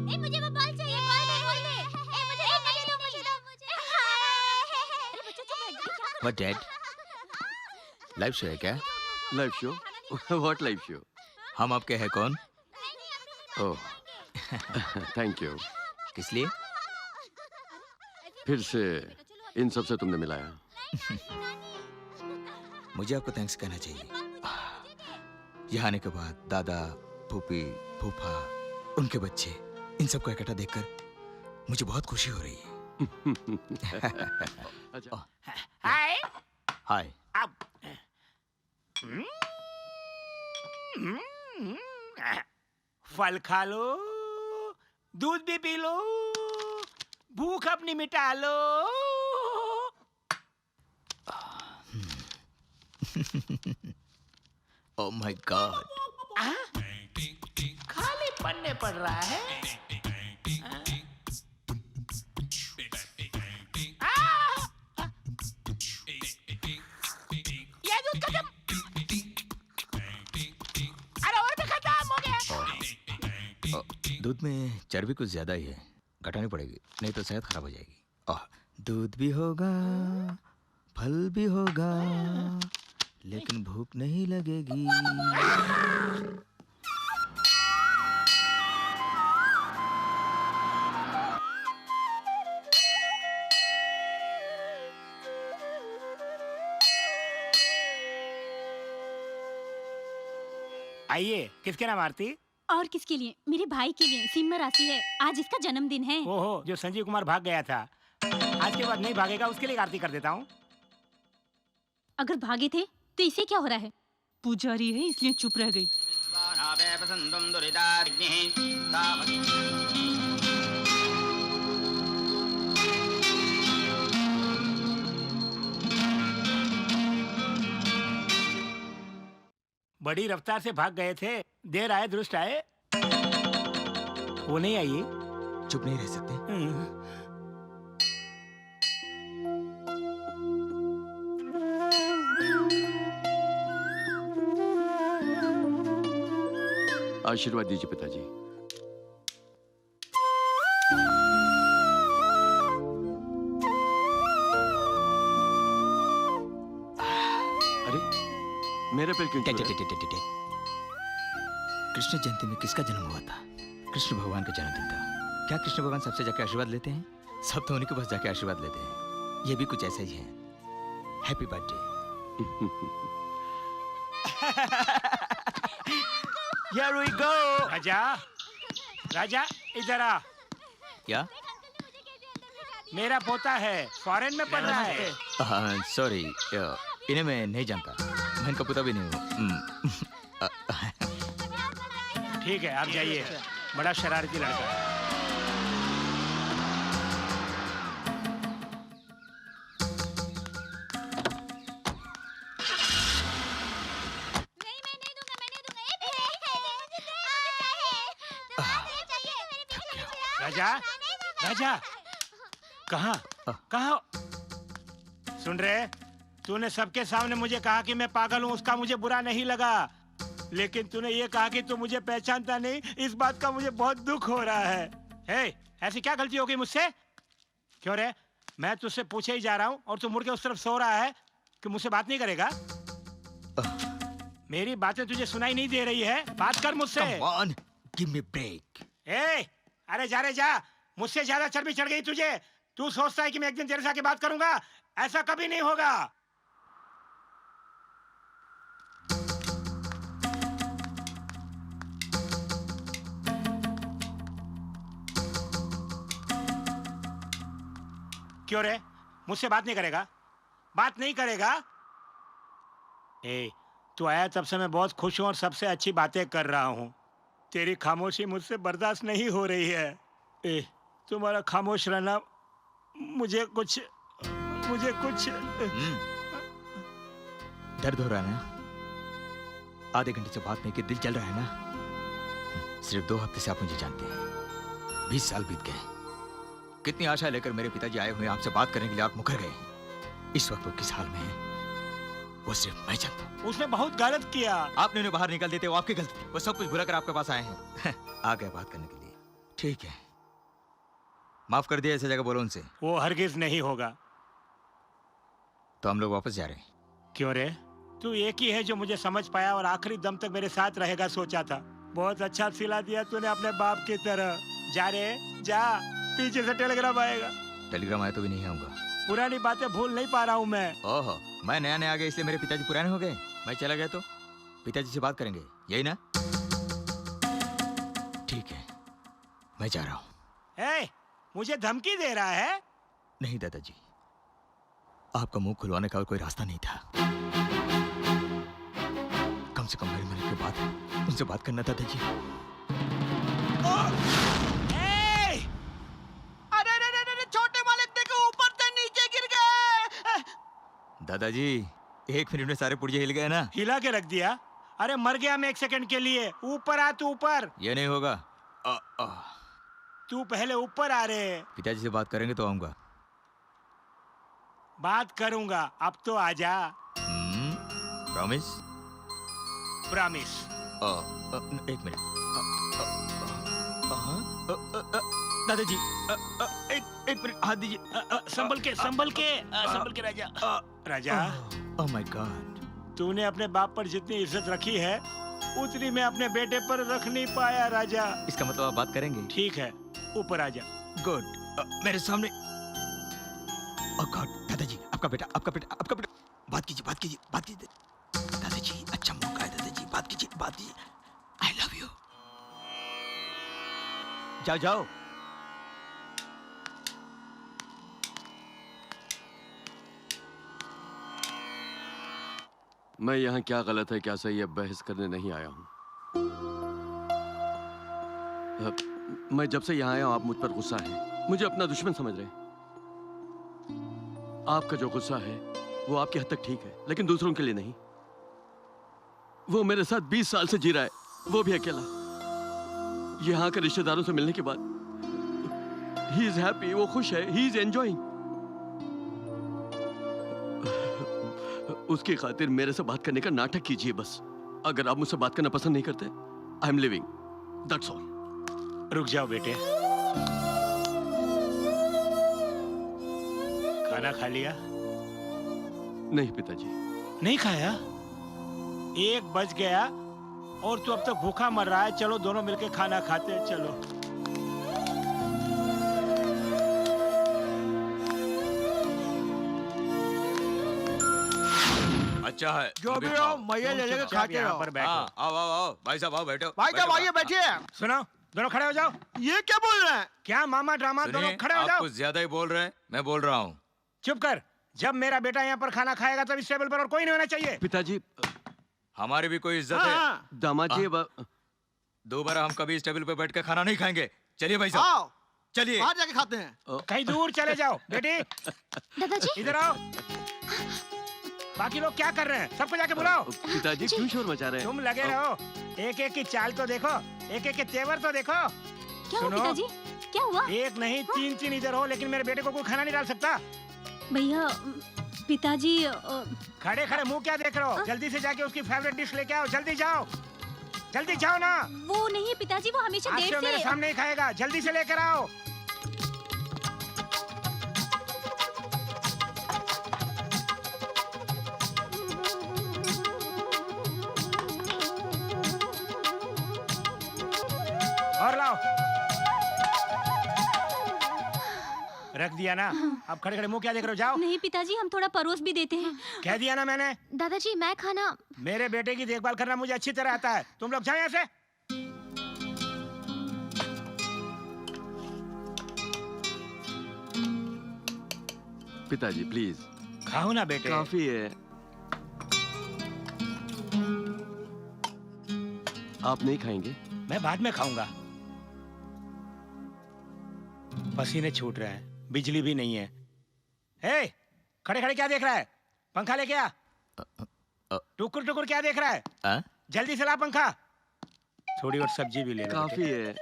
ए, मुझे वो बॉल चाहिए, बॉल दे। ए, मुझे दो, मुझे दो। अरे बच्चों, चुप रहो, क्या कर व्हाट डैड? लाइव शो है क्या? Live show? What live show? हम आपके हैं कौन? ओह, थैंक यू। किस लिए? फिर से इन सब से तुमने मिलाया। मुझे आपको थैंक्स कहना चाहिए। यहाँ आने के बाद दादा, फूफी, फूफा, उनके बच्चे, इन सबको इकट्ठा देखकर मुझे बहुत खुशी हो रही है। अच्छा, हाय। हाय। अब फल खा लो, दूध भी पी लो, भूख अपनी मिटा लो। Oh my God. खाली पन्ने पड़ रहा है। ये दूध खत्म। अरे और भी खत्म हो गया। दूध में चर्बी कुछ ज्यादा ही है, घटानी पड़ेगी, नहीं तो सेहत खराब हो जाएगी। दूध भी होगा, फल भी होगा, लेकिन भूख नहीं लगेगी। आइए, किसके नाम आरती? और किसके लिए? मेरे भाई के लिए। सिंह राशि है, आज इसका जन्मदिन है। ओहो, जो संजीव कुमार भाग गया था, आज के बाद नहीं भागेगा, उसके लिए आरती कर देता हूँ। अगर भागे थे तो इसे क्या हो रहा है? पुजारी है इसलिए चुप रह गई। बड़ी रफ्तार से भाग गए थे, देर आए दुरुस्त आए। वो नहीं आई। चुप नहीं रह सकते? आशीर्वाद दीजिए पिताजी। अरे मेरे पर क्यों छू रहे हैं? कृष्ण जयंती में किसका जन्म हुआ था? कृष्ण भगवान का जन्मदिन था। क्या कृष्ण भगवान सबसे जाके आशीर्वाद लेते हैं? सब तो उन्हीं के पास जाके आशीर्वाद लेते हैं। ये भी कुछ ऐसा ही है। Happy birthday. Here we go. राजा, राजा इधर आ। क्या? मेरा पोता है, फॉरेन में पढ़ रहा है। सॉरी, इन्हें मैं नहीं जानता। मैं इनका पुता भी नहीं हूँ। ठीक है, आप जाइए। बड़ा शरारती लड़का है। नहीं, मैं नहीं दूंगा, मैं नहीं दूंगा। ए, मुझे चाहिए। राजा, राजा, कहाँ? कहाँ? सुन रहे? तूने सबके सामने मुझे कहा कि मैं पागल हूँ, उसका मुझे बुरा नहीं लगा। लेकिन तूने ये कहा कि तू मुझे पहचानता नहीं, इस बात का मुझे बहुत दुख हो रहा है। हे, ऐसी क्या गलती हो गई मुझसे? क्यों रे? मैं तुझसे पूछे ही जा रहा हूँ और तू मुड़ के उस तरफ सो रहा है कि मुझसे बात नहीं करेगा? मेरी बातें तुझे सुनाई नहीं दे रही है? बात कर मुझसे। Come on, give me break. ए, अरे जा रे जा, मुझसे ज्यादा चर्बी चढ़ गई तुझे। तू सोचता है कि मैं एक दिन तेरे से आके बात करूंगा? ऐसा कभी नहीं होगा। क्यों रे? मुझसे बात नहीं करेगा? बात नहीं करेगा? ए, तू आया तब से मैं बहुत खुश हूं और सबसे अच्छी बातें कर रहा हूं। तेरी खामोशी मुझसे बर्दाश्त नहीं हो रही है। ए, तुम्हारा खामोश रहना मुझे कुछ दर्द हो रहा है ना? आधे घंटे से बात नहीं की, दिल जल रहा है ना? सिर्फ 2 हफ्ते से आप मुझे जानते हैं। 20 साल बीत गए। कितनी आशा लेकर मेरे पिताजी आए हुए आपसे बात करने के लिए आप मुकर गए। इस वक्त वो किस हाल में है वो सिर्फ मैं जानता हूँ। उसने बहुत गलत किया। आपने उन्हें बाहर निकल देते, वो आपकी गलती थी। वो सब कुछ भुला कर आपके पास आए हैं। आ गए बात करने के लिए। ठीक है, माफ कर दिया। ऐसी जगह बोलो उनसे। वो हरगिज नहीं होगा। तो हम लोग वापस जा रहे हैं। क्यों रे? तू एक ही है जो मुझे समझ पाया और आखिरी दम तक मेरे साथ रहेगा सोचा था। बहुत अच्छा सिला दिया तूने अपने बाप की तरह। जा रे जा, पीछे से टेलीग्राम आएगा। टेलीग्राम आया तो भी नहीं आऊंगा। पुरानी बातें भूल नहीं पा रहा हूँ मैं। ओहो, मैं नया नया आ गया इसलिए मेरे पिताजी पुराने हो गए। मैं चला गया तो पिताजी से बात करेंगे, यही ना? ठीक है, मैं जा रहा हूँ। ए, मुझे धमकी दे रहा है? नहीं दादाजी, आपका मुंह खुलवाने का और कोई रास्ता नहीं था। कम से कम मेरे मरने के बाद उनसे बात करना दादाजी। अरे छोटे मालिक देखो, ऊपर से नीचे गिर गए। दादाजी 1 मिनट में सारे पुर्जे हिल गए ना? हिला के रख दिया? अरे मर गया मैं 1 सेकंड के लिए। ऊपर आ तू, ऊपर। ये नहीं होगा। तू पहले ऊपर आ रे। पिताजी से बात करेंगे तो आऊंगा। बात करूंगा, अब तो आजा। प्रॉमिस? प्रॉमिस। 1 मिनट। दादाजी एक मिनट हाथ दीजिए। संभल के राजा। राजा, ओह माय गॉड। तूने अपने बाप पर जितनी इज्जत रखी है उतनी मैं अपने बेटे पर रख नहीं पाया राजा। इसका मतलब आप बात करेंगे? ठीक है, ऊपर आजा। गुड। मेरे सामने। ओह गॉड, दादाजी आपका बेटा। बात कीजिए। दादाजी अच्छा मौका है दादाजी, बात कीजिए। I love you. जाओ जाओ। मैं यहाँ क्या गलत है क्या सही है बहस करने नहीं आया हूँ। मैं जब से यहाँ आया हूँ आप मुझ पर गुस्सा है, मुझे अपना दुश्मन समझ रहे हैं। आपका जो गुस्सा है वो आपकी हद तक ठीक है, लेकिन दूसरों के लिए नहीं। वो मेरे साथ 20 साल से जी रहा है, वो भी अकेला। यहाँ के रिश्तेदारों से मिलने के बाद ही इज हैप्पी, वो खुश है, ही इज एंजॉइंग। उसकी खातिर मेरे से बात करने का नाटक कीजिए बस। अगर आप मुझसे बात करना पसंद नहीं करते, I am living, that's all. रुक जाओ बेटे, खाना खा लिया? नहीं पिताजी। नहीं खाया? 1 बज गया और तू अब तक भूखा मर रहा है। चलो दोनों मिलके खाना खाते हैं, चलो। अच्छा है। जो तुम भी भी हो खाओ। मजे ले लेके चुपचाप खाते यहाँ रहो। पर बैठो। हाँ, आओ आओ आओ भाई साहब आओ बैठो। भाई साहब आइए बैठिए। सुनो, दोनों खड़े हो जाओ। ये क्या बोल रहे हैं? क्या मामा ड्रामा, दोनों सुनिए, खड़े हो आप जाओ। कुछ ज्यादा ही बोल रहे हैं, मैं बोल रहा हूँ। चुप कर। जब मेरा बेटा यहाँ पर खाना खाएगा तब इस टेबल पर और कोई नहीं होना चाहिए। पिताजी, हमारी भी कोई इज्जत हाँ, है। हाँ, दामाद जी, दोबारा हम कभी इस टेबल पे बैठ के खाना नहीं खाएंगे। चलिए भाई साहब, आओ चलिए। बाहर जाके खाते हैं। कहीं दूर चले जाओ। बेटी दादाजी इधर आओ। बाकी लोग क्या कर रहे हैं? सबको जाके बुलाओ। पिताजी क्यों शोर मचा रहे हैं? तुम लगे रहो। एक एक की चाल तो देखो, एक एक के तेवर तो देखो। क्या हुआ सुनो। पिताजी? क्या हुआ? एक नहीं 3 इधर हो, लेकिन मेरे बेटे को कोई खाना नहीं डाल सकता। भैया पिताजी खड़े खड़े मुंह क्या देख रहे हो? जल्दी से जाके उसकी फेवरेट डिश लेके आओ। जल्दी जाओ, जल्दी जाओ ना। वो नहीं पिताजी, वो हमेशा आज देर से मेरे से सामने ही खाएगा। जल्दी से लेकर आओ। और लाओ। रख दिया ना? अब खड़े खड़े मुंह क्या देख रहे हो? जाओ। नहीं पिताजी, हम थोड़ा परोस भी देते हैं। कह दिया ना मैंने। दादाजी मैं खाना मेरे बेटे की देखभाल करना मुझे अच्छी तरह आता है। तुम लोग जाओ यहाँ से। पिताजी प्लीज, खाओ ना बेटे। काफी है। आप नहीं खाएंगे? मैं बाद में खाऊंगा। पसीने छूट रहे हैं, बिजली भी नहीं है। हे, खड़े खड़े क्या देख रहा है? पंखा लेके आ। टुकुर टुकुर क्या देख रहा है? हाँ? जल्दी से ला पंखा। थोड़ी और सब्जी भी ले लो। काफी है।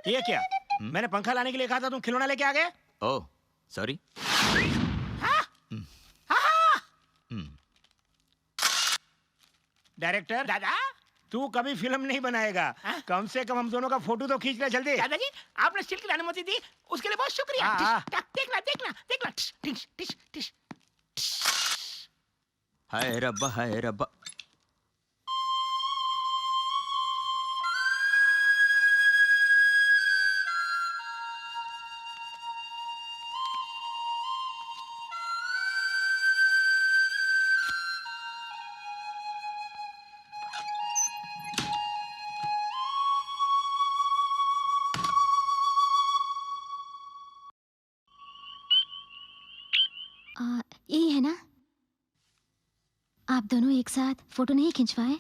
ये क्या? मैंने पंखा लाने के लिए कहा था, तुम खिलौना लेके आ गए। Oh sorry. डायरेक्टर दादा, तू कभी फिल्म नहीं बनाएगा। कम से कम हम दोनों का फोटो तो खींच ले जल्दी। दादाजी आपने स्टील की अनुमति दी, उसके लिए बहुत शुक्रिया। हाँ। देखना देखना देखना। टिश, टिश, टिश, टिश। हाय रब्बा हाय रब्बा। यही है ना? आप दोनों एक साथ फोटो नहीं खिंचवाए?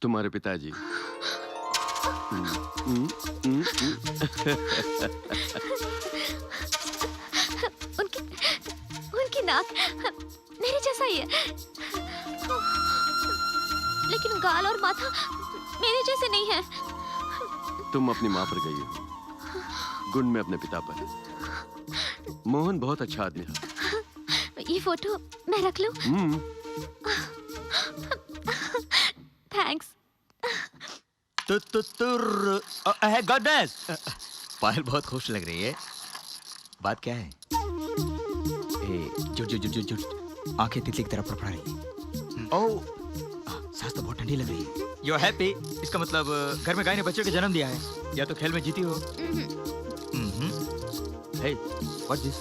तुम्हारे पिताजी। उनकी उनकी नाक मेरे जैसा ही है, लेकिन गाल और माथा मेरे जैसे नहीं है। तुम अपनी माँ पर गई हो, गुण में अपने पिता पर। मोहन बहुत अच्छा आदमी है। ये फोटो मैं रख लूं? थैंक्स। गॉडनेस। पायल बहुत खुश लग रही है। बात क्या है? ए, जुट जुट जुट जुट जुट। आंखें तितली की तरह फड़फड़ा रही है। ओह सांस तो बहुत ठंडी लग रही है। यू आर हैप्पी, इसका मतलब घर में गाय ने बच्चे को जन्म दिया है, या तो खेल में जीती हो। हे, व्हाट दिस?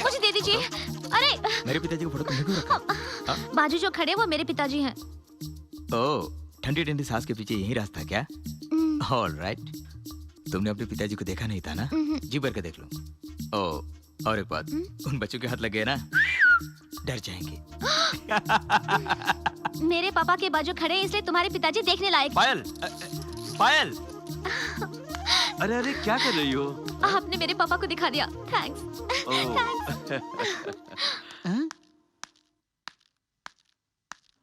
मुझे दे दीजिए। अरे मेरे पिताजी को फोटो तुमने क्यों रखा? बाजू जो खड़े वो मेरे पिताजी हैं। ओह, ठंडी ठंडी सांस के पीछे यही रास्ता क्या? All right. तुमने अपने पिताजी को देखा नहीं था ना? जी भर के देख लो। ओह, और एक बात, उन बच्चों के हाथ लग गए ना, डर जाएंगे। मेरे पापा के बाजू खड़े हैं, इसलिए तुम्हारे पिताजी देखने लायक। पायल, पायल। अरे अरे क्या कर रही हो? आपने मेरे पापा को दिखा दिया, थैंक्स।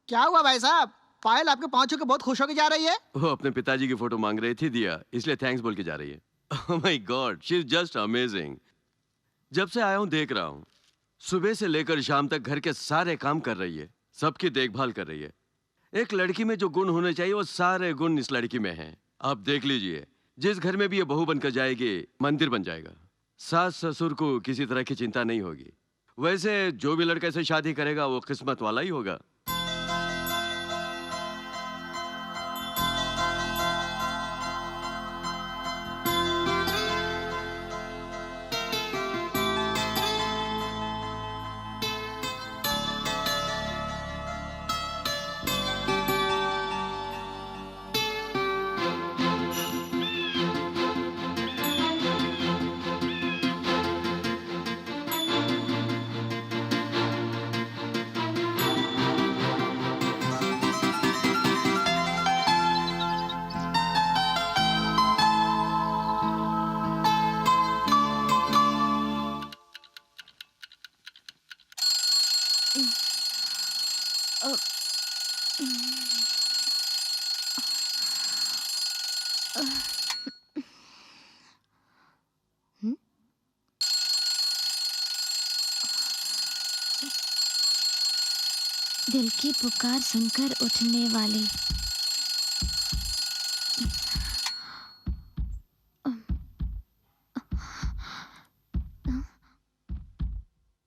क्या हुआ भाई साहब? पायल आपके पाँव छू के बहुत खुश होकर जा रही है। वो अपने पिताजी की फोटो मांग रही थी दिया, इसलिए थैंक्स बोल के जा रही है। Oh my God, she is just amazing. जब से आया हूँ देख रहा हूँ, सुबह से लेकर शाम तक घर के सारे काम कर रही है, सबकी देखभाल कर रही है। एक लड़की में जो गुण होने चाहिए वो सारे गुण इस लड़की में हैं। आप देख लीजिए, जिस घर में भी ये बहू बनकर जाएगी मंदिर बन जाएगा। सास ससुर को किसी तरह की चिंता नहीं होगी। वैसे जो भी लड़का से शादी करेगा वो किस्मत वाला ही होगा। दिल की पुकार सुनकर उठने वाली,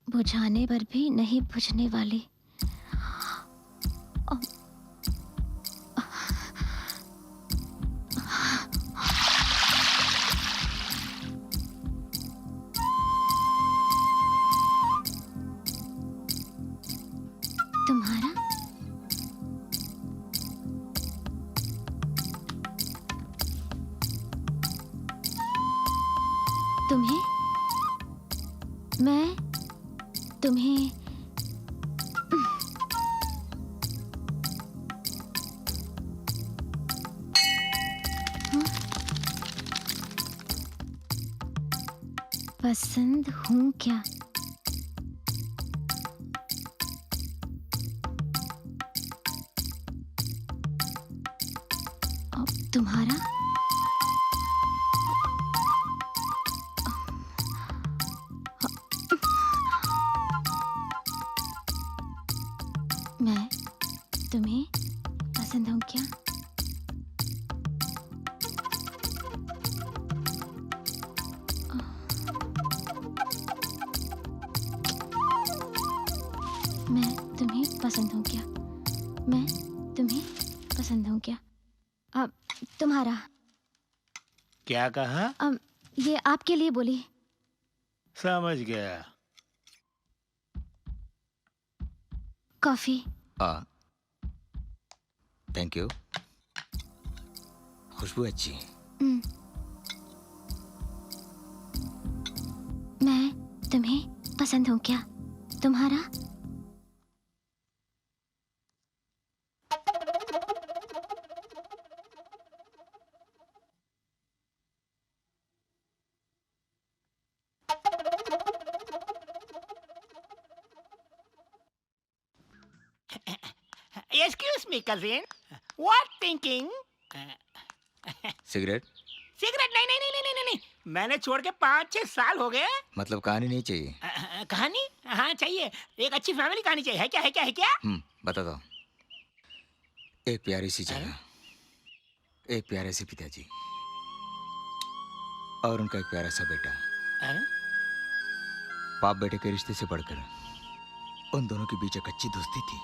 बुझाने पर भी नहीं बुझने वाली। तुम्हारा तुम्हें मैं तुम्हें पसंद हूँ क्या? तुम्हारा मैं तुम्हें पसंद हूँ क्या? मैं तुम्हें पसंद हूँ क्या? मैं तुम्हें पसंद हूँ क्या? अब तुम्हारा क्या कहा? ये आपके लिए बोली। समझ गया। कॉफी। Thank you. खुशबू अच्छी है। मैं तुम्हें पसंद हूँ क्या? तुम्हारा Excuse me, cousin. What thinking? Cigarette? Cigarette नहीं नहीं नहीं नहीं नहीं नहीं। मैंने छोड़ के 5-6 साल हो गए। मतलब कहानी नहीं चाहिए? कहानी? हाँ चाहिए। एक अच्छी फैमिली कहानी चाहिए। है क्या है क्या है क्या? बताता हूँ। एक प्यारी सी जगह, एक प्यारे से पिताजी और उनका एक प्यारा सा बेटा। बाप बेटे के रिश्ते से बढ़कर उन दोनों के बीच एक अच्छी दोस्ती थी।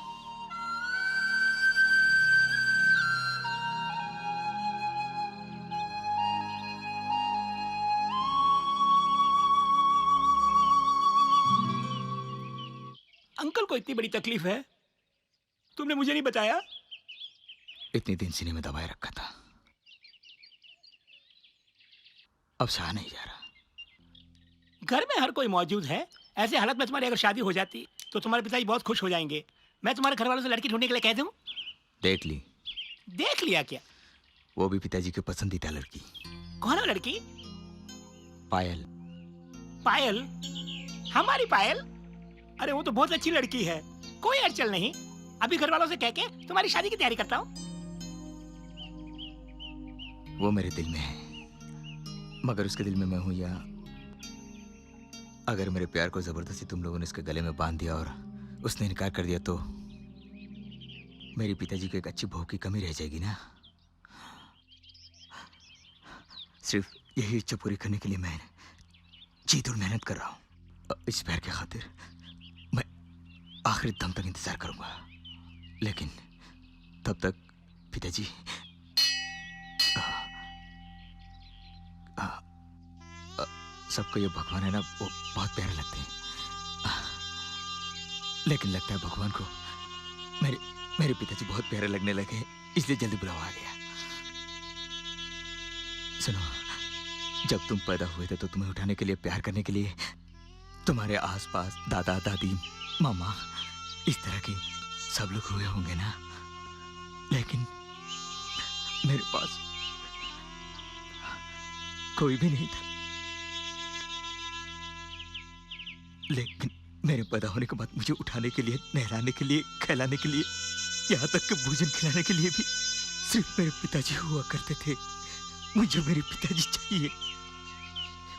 अंकल को इतनी बड़ी तकलीफ है, तुमने मुझे नहीं बताया? इतने दिन सीने में दबाए रखा था, अब सहा नहीं जा रहा। घर में हर कोई मौजूद है। ऐसे हालत में तुम्हारी अगर शादी हो जाती तो तुम्हारे पिताजी बहुत खुश हो जाएंगे। मैं तुम्हारे घर वालों से लड़की ढूंढने के लिए कह दूं? देख ली, देख लिया क्या? वो भी पिताजी की पसंदीदा लड़की, कौन है लड़की? पायल। पायल? हमारी पायल? अरे वो तो बहुत अच्छी लड़की है, कोई अड़चन नहीं। अभी घर वालों से कह के तुम्हारी शादी की तैयारी करता हूँ। वो मेरे दिल में है, मगर उसके दिल में मैं हूं या अगर मेरे प्यार को जबरदस्ती तुम लोगों ने इसके गले में बांध दिया और उसने इनकार कर दिया तो मेरे पिताजी को एक अच्छी बहू की कमी रह जाएगी ना। सिर्फ यही इच्छा पूरी करने के लिए मैं जी तोड़ मेहनत कर रहा हूं। इस प्यार के खातिर मैं आखिरी दम तक इंतजार करूंगा, लेकिन तब तक पिताजी सबको ये भगवान है ना, वो बहुत प्यारे लगते हैं, लेकिन लगता है भगवान को मेरे पिताजी बहुत प्यारे लगने लगे, इसलिए जल्दी बुलावा आ गया। सुनो, जब तुम पैदा हुए थे तो तुम्हें उठाने के लिए, प्यार करने के लिए तुम्हारे आसपास दादा दादी मामा इस तरह के सब लोग हुए होंगे ना, लेकिन मेरे पास कोई भी नहीं था। लेकिन मेरे पैदा होने के बाद मुझे उठाने के लिए, नहलाने के लिए, खिलाने के लिए, यहाँ तक कि भोजन खिलाने के लिए भी सिर्फ मेरे पिताजी हुआ करते थे। मुझे मेरे पिताजी चाहिए,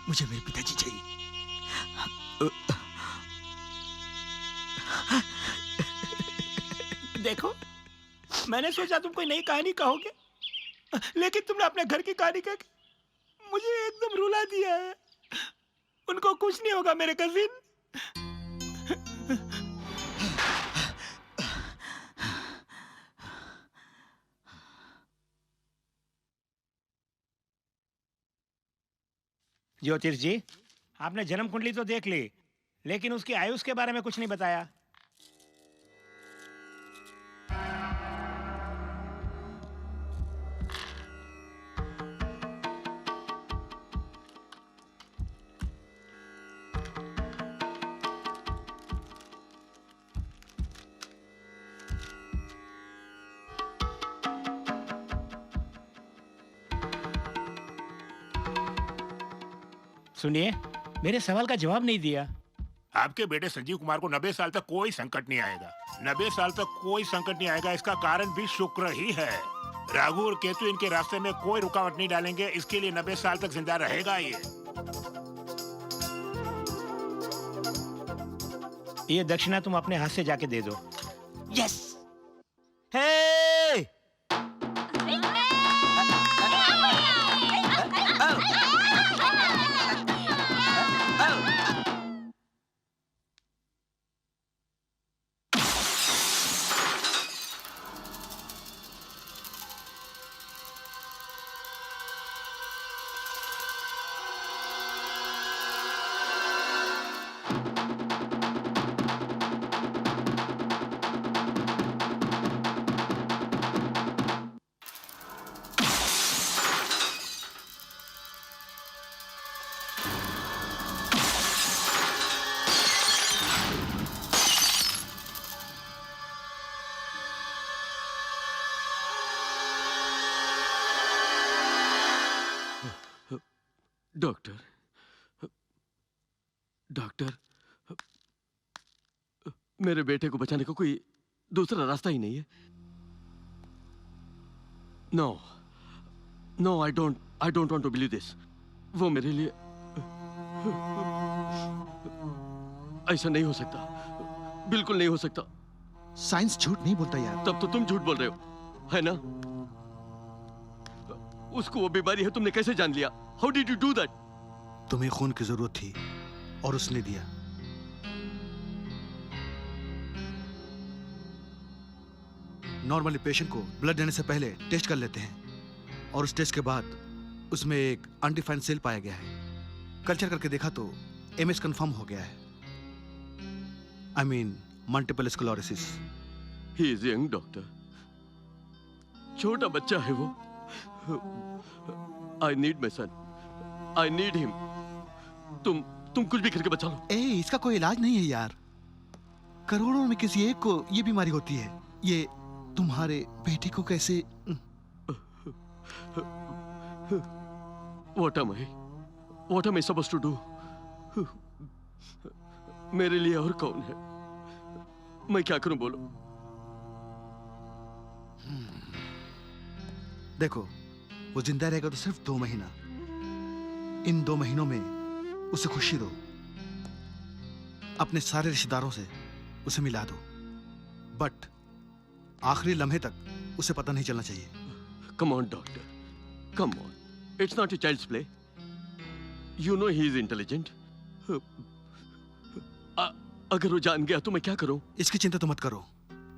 मुझे मेरे पिताजी चाहिए। देखो, मैंने सोचा तुम कोई नई कहानी कहोगे, लेकिन तुमने अपने घर की कहानी कह के मुझे एकदम रुला दिया है। उनको कुछ नहीं होगा मेरे कजिन। ज्योतिष जी, आपने जन्म कुंडली तो देख ली, लेकिन उसकी आयुष के बारे में कुछ नहीं बताया। सुनिए, मेरे सवाल का जवाब नहीं दिया। आपके बेटे संजीव कुमार को 90 साल तक कोई संकट नहीं आएगा। 90 साल तक कोई संकट नहीं आएगा, इसका कारण भी शुक्र ही है। राहु और केतु इनके रास्ते में कोई रुकावट नहीं डालेंगे, इसके लिए 90 साल तक जिंदा रहेगा ये दक्षिणा तुम अपने हाथ से जाके दे दो। यस। हे! डॉक्टर, मेरे बेटे को बचाने का कोई दूसरा रास्ता ही नहीं है। No no, I don't want to believe this. वो मेरे लिए ऐसा नहीं हो सकता, बिल्कुल नहीं हो सकता। साइंस झूठ नहीं बोलता यार। तब तो तुम झूठ बोल रहे हो, है ना? उसको वो बीमारी है, तुमने कैसे जान लिया? How did you do that? तुम्हें खून की जरूरत थी और उसने दिया। नॉर्मली पेशेंट को ब्लड देने से पहले टेस्ट कर लेते हैं और उस टेस्ट के बाद उसमें एक अनडिफाइंड सेल पाया गया है। कल्चर करके देखा तो एमएस कंफर्म हो गया है। I mean multiple sclerosis. He is young doctor, छोटा बच्चा है वो। I need my son, I need him. तुम कुछ भी करके बचा लो। ए, इसका कोई इलाज नहीं है यार। करोड़ों में किसी एक को ये बीमारी होती है। ये तुम्हारे बेटे को कैसे? What am I supposed to do? मेरे लिए और कौन है? मैं क्या करूं बोलो? देखो, वो जिंदा रहेगा तो सिर्फ 2 महीना। इन 2 महीनों में उसे खुशी दो। अपने सारे रिश्तेदारों से उसे मिला दो, बट आखिरी लम्हे तक उसे पता नहीं चलना चाहिए। Come on, doctor. Come on. It's not a child's play. You know he is intelligent. अगर वो जान गया तो मैं क्या करूं? इसकी चिंता तो मत करो।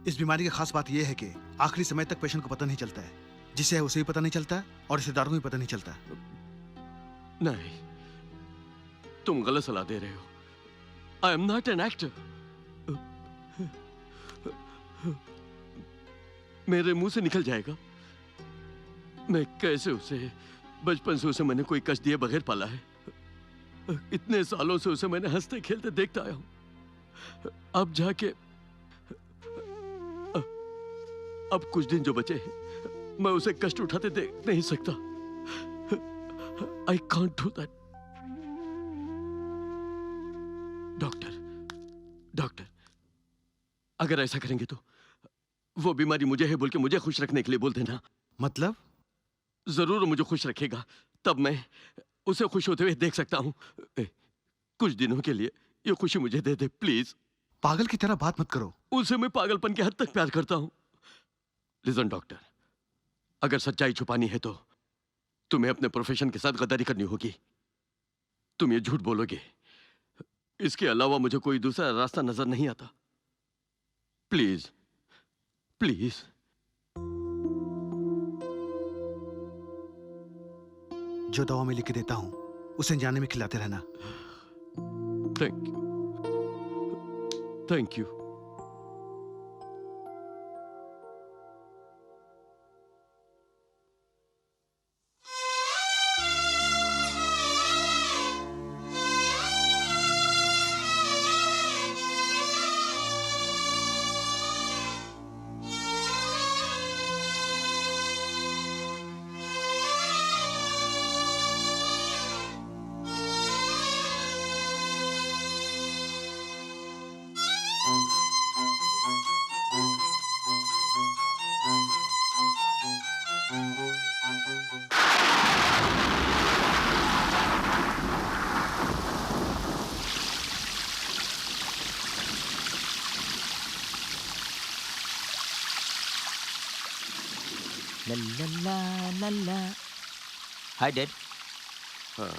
इस बीमारी की खास बात यह है कि आखिरी समय तक पेशेंट को पता नहीं चलता है। जिसे है उसे भी पता नहीं चलता और रिश्तेदारों को भी पता नहीं चलता। नहीं, तुम गलत सलाह दे रहे हो। I am not an actor. मेरे मुंह से निकल जाएगा। मैं कैसे उसे, बचपन से उसे मैंने कोई कष्ट दिए बगैर पाला है। इतने सालों से उसे मैंने हंसते खेलते देखता आया हूं। अब जाके अब कुछ दिन जो बचे हैं, मैं उसे कष्ट उठाते देख नहीं सकता। I can't do that. Doctor, अगर ऐसा करेंगे तो वो बीमारी मुझे है बोल के मुझे खुश रखने के लिए बोल देना। मतलब? जरूर मुझे खुश रखेगा, तब मैं उसे खुश होते हुए देख सकता हूं। कुछ दिनों के लिए ये खुशी मुझे दे दे प्लीज। पागल की तरह बात मत करो। उसे मैं पागलपन के हद तक प्यार करता हूं। लिसन डॉक्टर, अगर सच्चाई छुपानी है तो तुम्हें अपने प्रोफेशन के साथ गद्दारी करनी होगी। तुम ये झूठ बोलोगे, इसके अलावा मुझे कोई दूसरा रास्ता नजर नहीं आता। Please please. जो दवा मैं लिख के देता हूं उसे जाने में खिलाते रहना। Thank you, thank you. La la la la la. Hi, Dad. हाँ,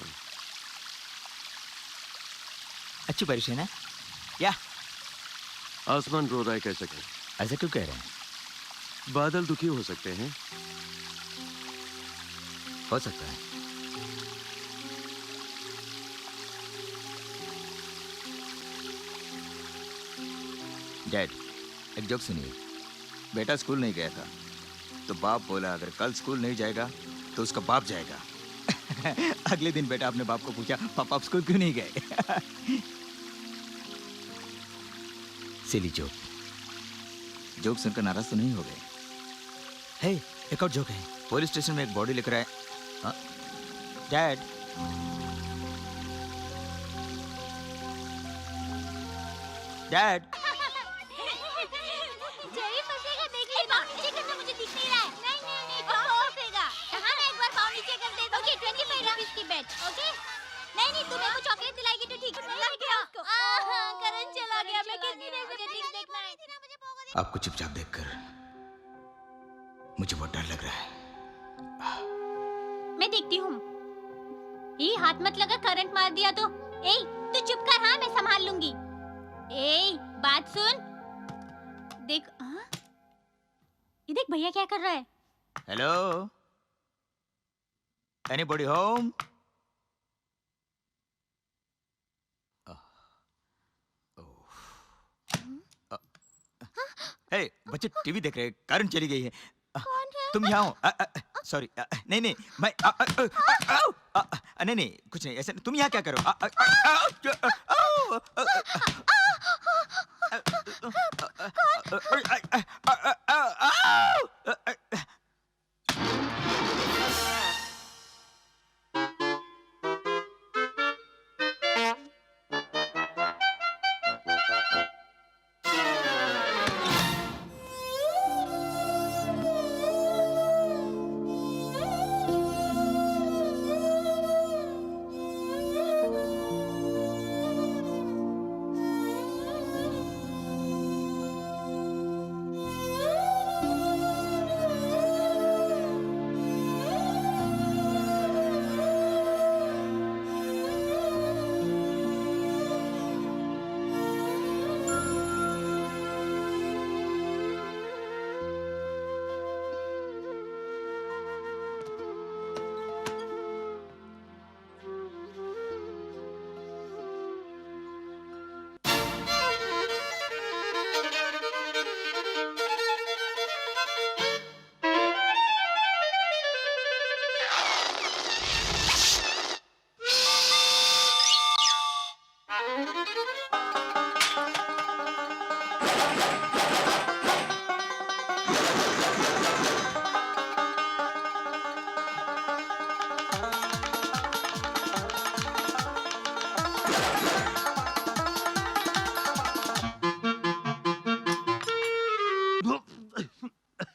अच्छी बारिश है ना? या आसमान रो रहा है कैसे कहें? ऐसा क्यों कह रहे हैं? बादल दुखी हो सकते हैं। हो सकता है। डैड, एक जोक सुनिए। बेटा स्कूल नहीं गया था तो बाप बोला अगर कल स्कूल नहीं जाएगा तो उसका बाप जाएगा। अगले दिन बेटा अपने बाप को पूछा, पापा आप स्कूल क्यों नहीं गए? सिली जोक। जोक सुनकर नाराज तो नहीं हो गए? हे, एक और जोक है। पुलिस स्टेशन में एक बॉडी लेकर आए। हाँ? डैड, डैड, जेरी फंसेगा, देख लेना। नीचे करना मुझे दिख नहीं रहा है। नहीं, पाँव फंसेगा। कहाँ मैं एक बार पाँव नीचे कर देता हूँ। ओके, 25 रुपीस की बेट, ओके? नहीं, तू मेरे को चॉकलेट दिलाएगी तो ठीक है। लग गया उसको। करंट चला गया। मैं कितनी देर से ठीक देखना है। आपको चुपचाप देखकर मुझे बहुत डर लग रहा है। मैं देखती हूँ। ये हाथ मत लगा, करंट मार दिया तो। ए, तू चुप कर। हाँ, मैं संभाल लूंगी। ए, बात सुन। देख, हाँ? ये देख भैया क्या कर रहा है। Hello, anybody home? हे बच्चे टीवी देख रहे हैं, करंट चली गई है। कौन है? तुम यहाँ हो। सॉरी, नहीं नहीं मैं नहीं नहीं कुछ नहीं ऐसे। तुम यहाँ क्या करो?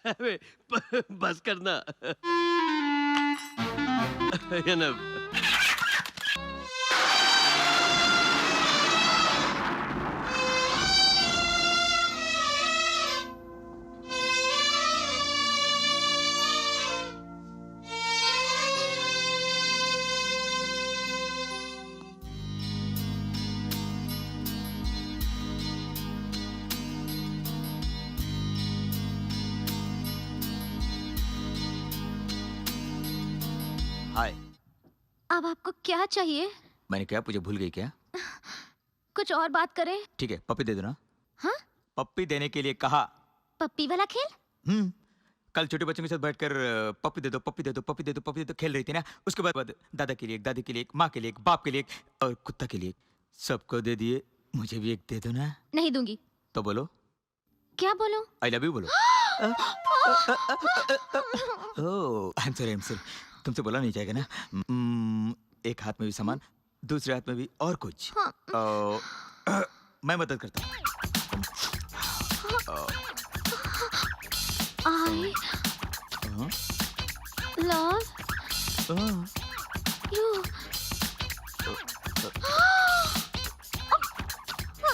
अबे, बस करना। Enough. हाय। अब आपको क्या चाहिए? मैंने क्या मुझे भूल गई क्या? कुछ और बात करें? ठीक है, पप्पी दे दो ना। हाँ? पप्पी देने के लिए कहा। पप्पी वाला खेल? कल छोटे बच्चों के साथ बैठकर पप्पी दे दो, पप्पी दे दो, पप्पी दे दो, पप्पी दे दो खेल रही थी ना। उसके बाद दादा के लिए एक, दादी के लिए एक, माँ के लिए एक, बाप के लिए एक और कुत्ता के लिए एक। सबको दे दिए, मुझे भी एक दे दो ना। नहीं दूंगी। तो बोलो। क्या बोलूं? आई लव यू बोलो। ओह आई एम सॉरी। तुमसे बोला नहीं जाएगा ना। एक हाथ में भी सामान, दूसरे हाथ में भी और कुछ। मैं मदद करता हूँ। I love you.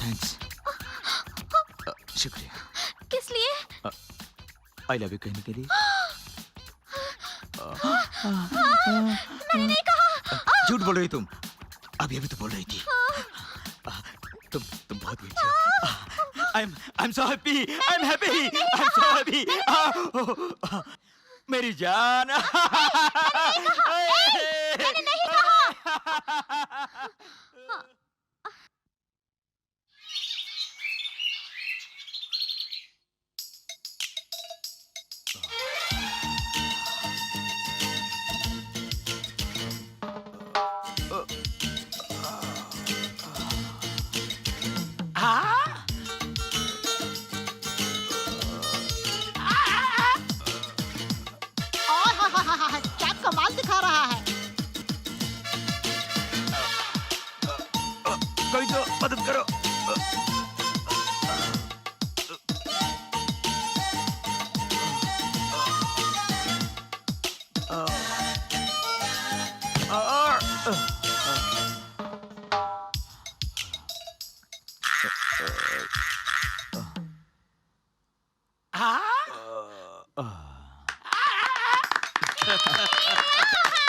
थैंक्स। शुक्रिया। किस लिए? आई लव यू कहने के लिए। मैंने नहीं कहा। झूठ बोल रही तुम। अभी तो बोल रही थी। तुम बहुत ही अच्छा। I'm so happy. I'm happy. I'm so happy. मेरी जान। मैंने नहीं कहा। क्या कमाल दिखा रहा है। कोई तो मदद करो।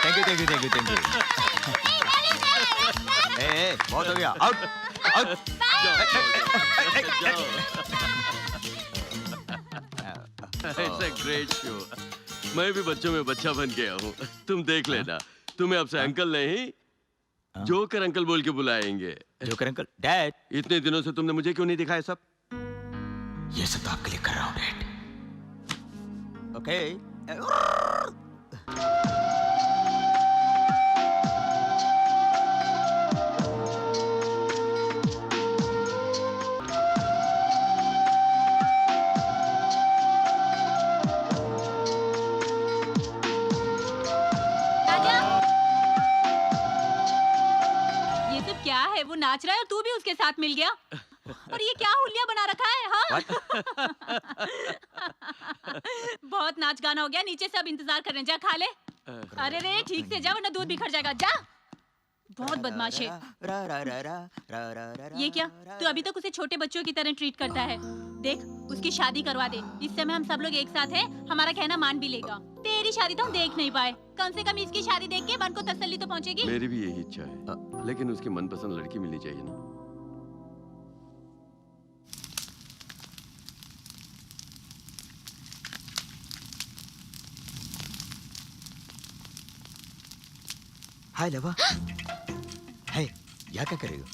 Thank you. ए, बहुत हो गया। Out. It's a great show. मैं भी बच्चों में बच्चा बन गया हूँ। तुम देख लेना। तुम्हें अब से अंकल नहीं, जोकर अंकल बोल के बुलाएंगे। Joker uncle? डैड। इतने दिनों से तुमने मुझे क्यों नहीं दिखाया सब? ये सब तो आपके लिए कर रहा हूँ। ओके राजा, ये सब क्या है? वो नाच रहा है और तू भी उसके साथ मिल गया। और ये क्या हुलिया बना रखा है? हाँ? बहुत नाच गाना हो गया, नीचे सब इंतजार कर रहे हैं, जा खा ले। अरे रे ठीक से जा वरना दूध बिखर जाएगा, जा। बहुत बदमाश है। ये क्या? तू अभी तक उसे छोटे बच्चों की तरह ट्रीट करता है। देख उसकी शादी करवा दे, इस समय हम सब लोग एक साथ हैं, हमारा कहना मान भी लेगा। तेरी शादी तो हम देख नहीं पाए, कम से कम इसकी शादी देख के मन को तसल्ली तो पहुंचेगी। मेरी भी यही इच्छा है, लेकिन उसकी मनपसंद लड़की मिलनी चाहिए ना। हाय लवा। है यहाँ क्या कर रही हो?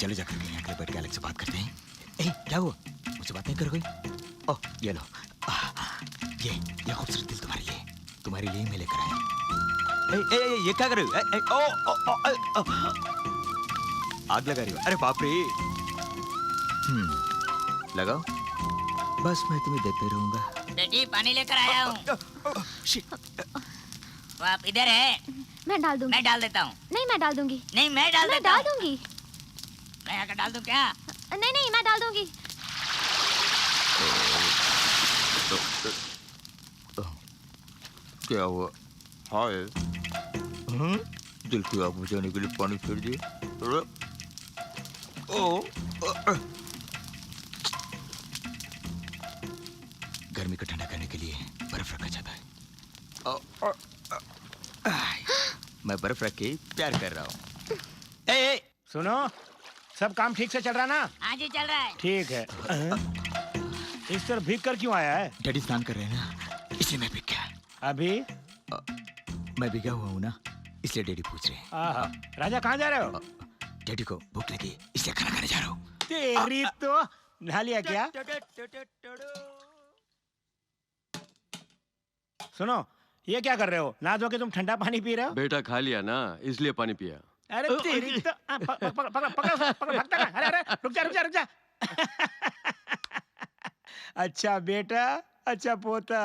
चलो जाकर के यहाँ बैठ के अलग से बात करते हैं। ए क्या हुआ? मुझसे बात नहीं करोगे? ओह ये लो, ये खूबसूरत दिल तुम्हारे लिए मैं लेकर आया। ए ये क्या कर रही हो? ओ आग लगा रही हो? अरे बाप रे। लगाओ, बस मैं तुम्हें देखते रहूंगा। बेटी पानी लेकर आया हूँ। वो आप इधर है? मैं डाल दूंगी। मैं डाल देता हूँ। नहीं मैं डाल दूंगी। नहीं मैं डाल मैं देता डाल हूँ। दूंगी। मैं आकर डाल दूँ क्या? नहीं नहीं मैं डाल दूंगी। क्या हुआ? हाय दिल की आग बुझाने के लिए पानी फेर दिए। गर्मी को ठंडा करने के लिए बर्फ रखा जाता है। मैं बर्फ रख के प्यार कर रहा हूँ। ए, सुनो, सब काम ठीक से चल रहा ना? हाँ जी चल रहा है। ठीक है। इस तरह भीग कर क्यों आया है? डैडी स्नान कर रहे हैं ना, इसलिए मैं भीग गया। अभी? मैं भीगा हुआ हूँ ना, इसलिए डैडी पूछ रहे हैं। आहा, राजा कहाँ जा रहे हो? डैडी को भूख लगी इसलिए खाना खाने जा रहा हूँ। तेरी तो नहा लिया क्या? सुनो, ये क्या कर रहे हो? नहा धो के तुम ठंडा पानी पी रहे हो? बेटा खा लिया ना, इसलिए पानी पिया। अरे तेरी तो पकड़ भागता रहा। अरे अरे रुक जा। अच्छा बेटा, अच्छा पोता।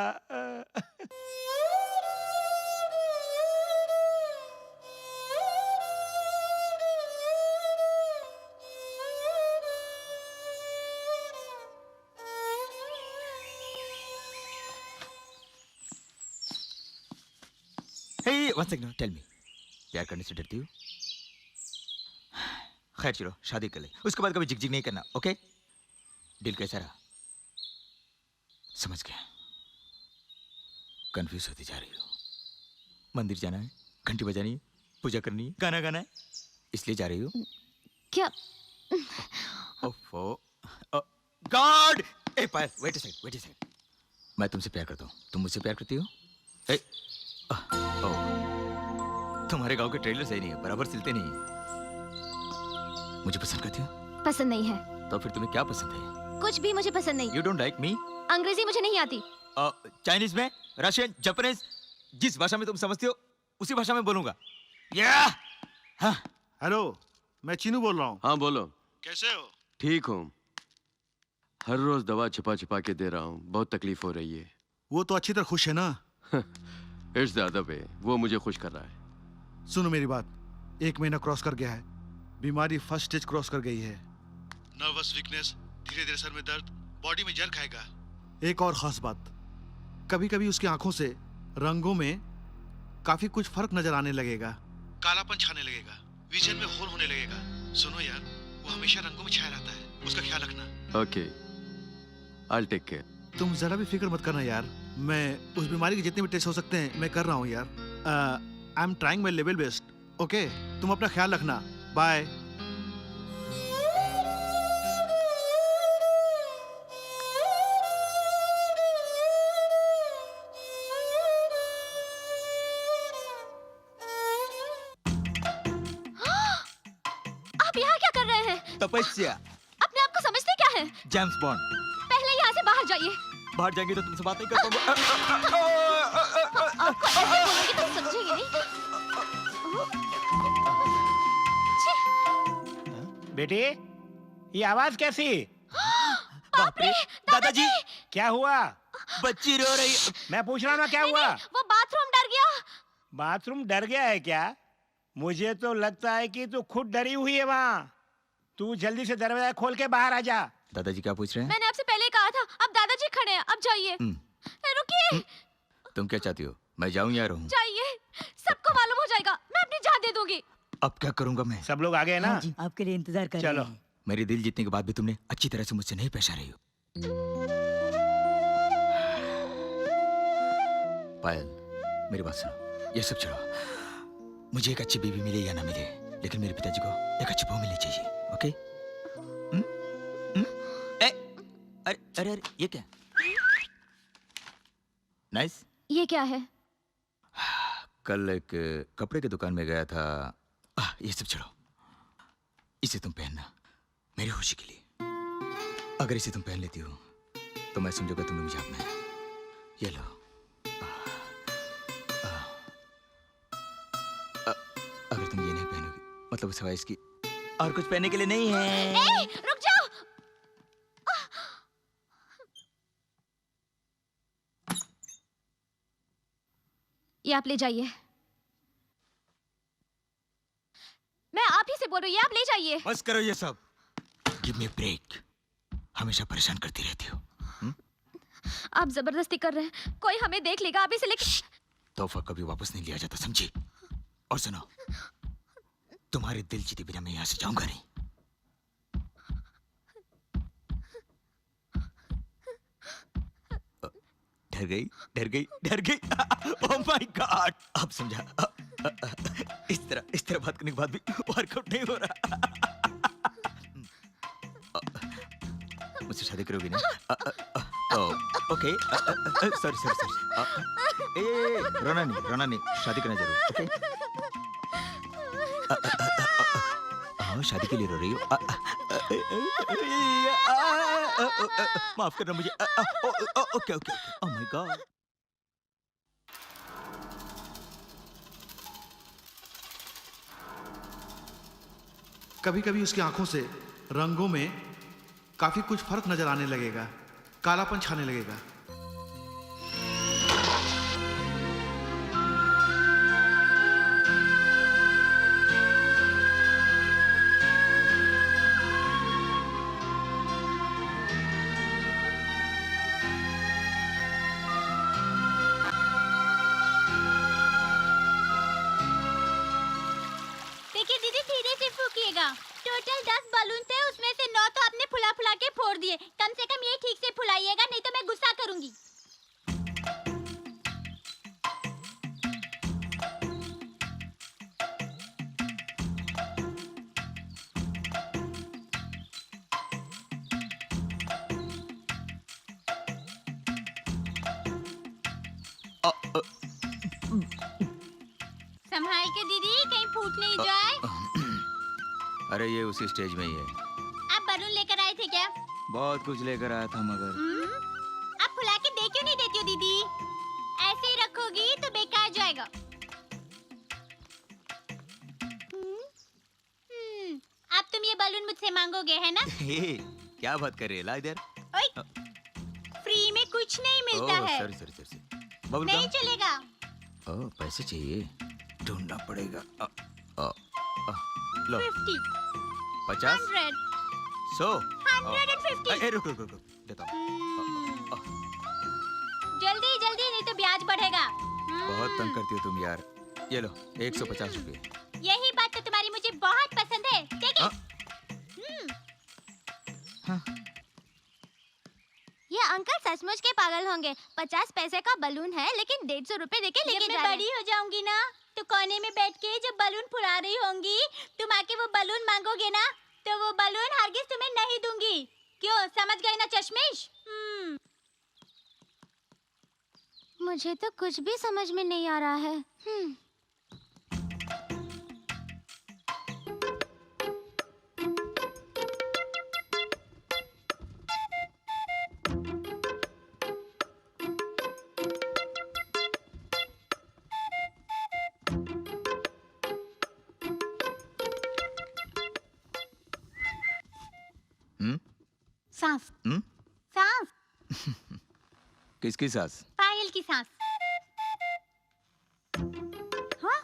Hey, one second, tell me, प्यार करने से डरती हो? खैर चलो शादी कर ले, उसके बाद कभी झिक नहीं करना, ओके? दिल कैसा रहा? समझ गया। कंफ्यूज होती जा रही हो। मंदिर जाना है, घंटी बजानी है, पूजा करनी है, गाना गाना है, इसलिए जा रही हो? क्या? ओफो, गॉड! ए पायल, वेट अ सेकंड। मैं तुमसे प्यार करता हूँ, तुम मुझसे प्यार करती हो? ए, तुम्हारे गांव के ट्रेलर सही नहीं है, बराबर सिलते नहीं है। मुझे पसंद करती हो? पसंद नहीं है। तो फिर तुम्हें क्या पसंद है? कुछ भी मुझे पसंद नहीं। You don't like me? अंग्रेजी मुझे नहीं आती। चाइनीज में, रशियन, जापानीज, जिस भाषा में तुम समझती हो उसी भाषा में बोलूंगा। हाँ। हेलो, मैं चीनू बोल रहा हूँ। हाँ बोलो। कैसे हो? ठीक हूँ। हर रोज दवा छिपा के दे रहा हूँ, बहुत तकलीफ हो रही है। वो तो अच्छी तरह खुश है ना? इट्स द अदर वे, वो मुझे खुश कर रहा है। सुनो मेरी बात, 1 महीना क्रॉस कर गया है, बीमारी फर्स्ट स्टेज क्रॉस कर गई है। नर्वस वीकनेस, धीरे धीरे सर में दर्द, बॉडी में जर खाएगा। एक और खास बात, कभी कभी उसकी आंखों से रंगों में काफी कुछ फर्क नजर आने लगेगा, कालापन छाने लगेगा, विजन में होल होने लगेगा। सुनो यार, वो हमेशा रंगों में छाया रहता है, उसका ख्याल रखना। Okay, I'll take care. तुम जरा भी फिक्र मत करना यार, मैं उस बीमारी के जितने भी टेस्ट हो सकते हैं मैं कर रहा हूँ यार। I am trying my level best. Okay, तुम अपना ख्याल रखना। बाय। आप यहाँ क्या कर रहे हैं? तपस्या। अपने आप को समझते क्या है? James bond. पहले यहाँ से बाहर जाइए। बाहर जाएंगे तो तुमसे बात नहीं कर पाऊंगा। आपको ऐसे बोलूंगी तो समझेंगे नहीं। बेटी, ये आवाज कैसी? बाप रे दादाजी, क्या हुआ? बच्ची रो रही है। मैं पूछ रहा हूँ ना, क्या हुआ? वो बाथरूम डर गया। बाथरूम डर गया है क्या? मुझे तो लगता है कि तू खुद डरी हुई है वहाँ। तू जल्दी से दरवाजा खोल के बाहर आ जा। दादाजी क्या पूछ रहे हैं? मैंने आपसे पहले कहा था, अब दादाजी खड़े हैं, अब जाइए। रुकिए। तुम क्या चाहती हो, मैं जाऊं या रहूं? जाइए, सबको मालूम हो जाएगा, मैं अपनी जान दे दूंगी। अब क्या करूंगा मैं? सब लोग आ गए ना? हाँ जी, आपके लिए इंतजार कर चलो। रहे हैं। मेरे दिल जीतने के बाद भी तुमने अच्छी तरह से मुझसे नहीं पेशा रही हो। पायल, मेरी बात सुनो, ये सब छोड़ो। मुझे एक अच्छी बीवी मिले या ना मिले, लेकिन मेरे पिताजी को एक अच्छी बहू मिलनी चाहिए। ओके? अरे अरे अरे, ये क्या? नाइस। ये क्या है? कल एक कपड़े की दुकान में गया था। ये सब छोड़ो, इसे तुम पहनना मेरी खुशी के लिए। अगर इसे तुम पहन लेती हो तो मैं समझूंगा तुमने मुझे अपनाया। ये लो। अगर तुम ये नहीं पहनोगी, मतलब सिवाय इसकी और कुछ पहनने के लिए नहीं है। ए, रुक जाओ। ये आप ले जाइए। मैं आप ही से बोल रही हूँ, ये आप ले जाइए। बस करो ये सब। Give me break. हमेशा परेशान करती रहती हो। आप जबरदस्ती कर रहे हैं, कोई हमें देख लेगा। आप इसे लेके। तोहफा कभी वापस नहीं लिया जाता, समझी? और सुनो, तुम्हारे दिल जीते बिना मैं यहाँ से जाऊंगा नहीं। डर गई, डर गई, डर गई। ओह माय गॉड, अब समझा। इस तरह बात करने के बाद भी वर्कआउट नहीं हो रहा। मुझसे शादी करोगी ना? Okay, sorry sorry sorry. रोना नहीं, शादी करना जरूर। ओके? शादी के लिए रो रही हो? माफ करना मुझे। Okay okay. Oh my God. कभी कभी उसकी आंखों से रंगों में काफी कुछ फर्क नजर आने लगेगा, कालापन छाने लगेगा। देखिए दीदी, धीरे से फूकिएगा। टोटल 10 बलून थे, उसमें से 9 तो आपने फुला फुला के फोड़ दिए। कम से कम ये ठीक से फुलाइएगा, नहीं तो मैं गुस्सा करूंगी। संभाल के दीदी, कहीं फूट नहीं जाए। अरे ये उसी स्टेज में ही है। आप बलून लेकर आए थे क्या? बहुत कुछ लेकर आया था मगर। आप फुला के दे क्यों नहीं देती हो दीदी? ऐसे ही रखोगी तो बेकार जाएगा। अब तुम ये बलून मुझसे मांगोगे, है ना? क्या बात कर रही है? ला इधर। ओए, फ्री में कुछ नहीं मिलता है। Sorry sorry sorry. बबल नहीं गम? चलेगा। ओह, पैसे चाहिए, ढूंढना पड़ेगा। लो 50, 50, 100, 100, 150। रुक रुक रुक रुक, देता हूँ। जल्दी जल्दी, नहीं तो ब्याज बढ़ेगा। बहुत तंग करती हो तुम यार। ये लो 150 रुपये। यही बात तो तुम्हारी मुझे बहुत पसंद है। देखिए, ये अंकल सचमुच के पागल होंगे। 50 पैसे का बलून है, लेकिन 150 रुपए देके लेके जा रहे हैं। बड़ी हो जाऊंगी ना, तो कोने में बैठ के जब बलून फुला रही होंगी, तुम आके वो बलून मांगोगे ना, तो वो बलून हरगिज तुम्हें नहीं दूंगी। क्यों, समझ गए ना चश्मिश? मुझे तो कुछ भी समझ में नहीं आ रहा है। सांस हम्म? सांस किसकी सास? पायल की सांस। हाँ?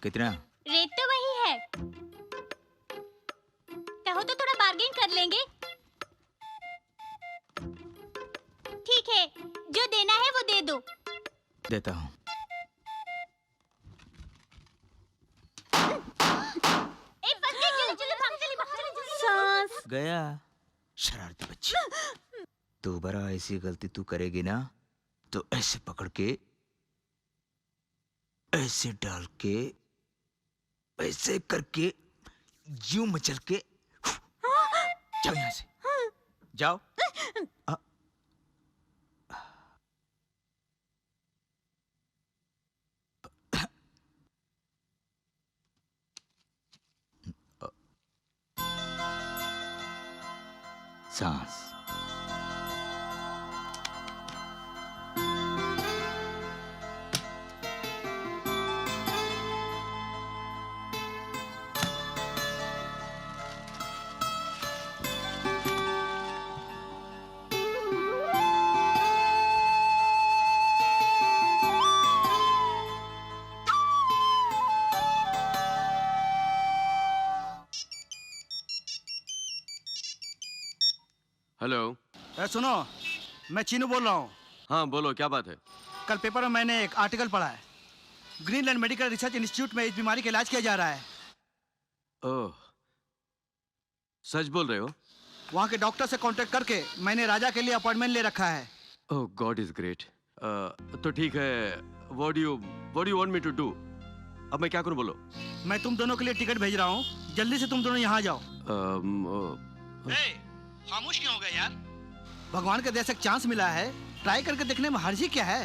कितना? रेट तो वही है, कहो तो थोड़ा बार्गेन कर लेंगे। ठीक है, जो देना है वो दे दो। देता हूँ। सांस। गया। शरारती बच्ची। दोबारा ऐसी गलती तू करेगी ना तो ऐसे पकड़ के ऐसे डाल के ऐसे करके यूं मचल के जाओ यहाँ से जाओ। सांस। हेलो। सुनो, मैं चीनू बोल रहा हूँ। हाँ बोलो, क्या बात है? कल पेपर में मैंने एक आर्टिकल पढ़ा है। ग्रीनलैंड मेडिकल रिसर्च इंस्टीट्यूट में इस बीमारी का इलाज किया जा रहा है। ओह, सच बोल रहे हो? वहाँ के डॉक्टर से कांटेक्ट करके मैंने राजा के लिए अपॉइंटमेंट ले रखा है। Oh god is great. तो ठीक है, what do you want me to do? अब मैं क्या करूं, बोलो। मैं तुम दोनों के लिए टिकट भेज रहा हूँ, जल्दी से तुम दोनों यहाँ जाओ। खामोश क्यों हो गए यार? भगवान के देश एक चांस मिला है, ट्राई करके देखने में हर्जी क्या है?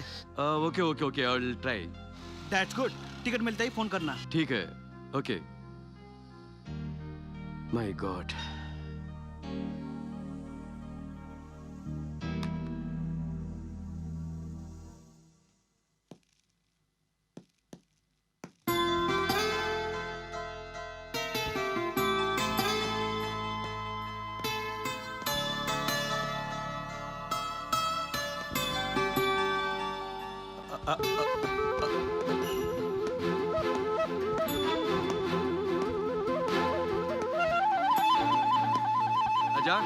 Okay okay okay, I will try. That's good. Ticket मिलते ही फोन करना। ठीक है, okay. My god. Raja,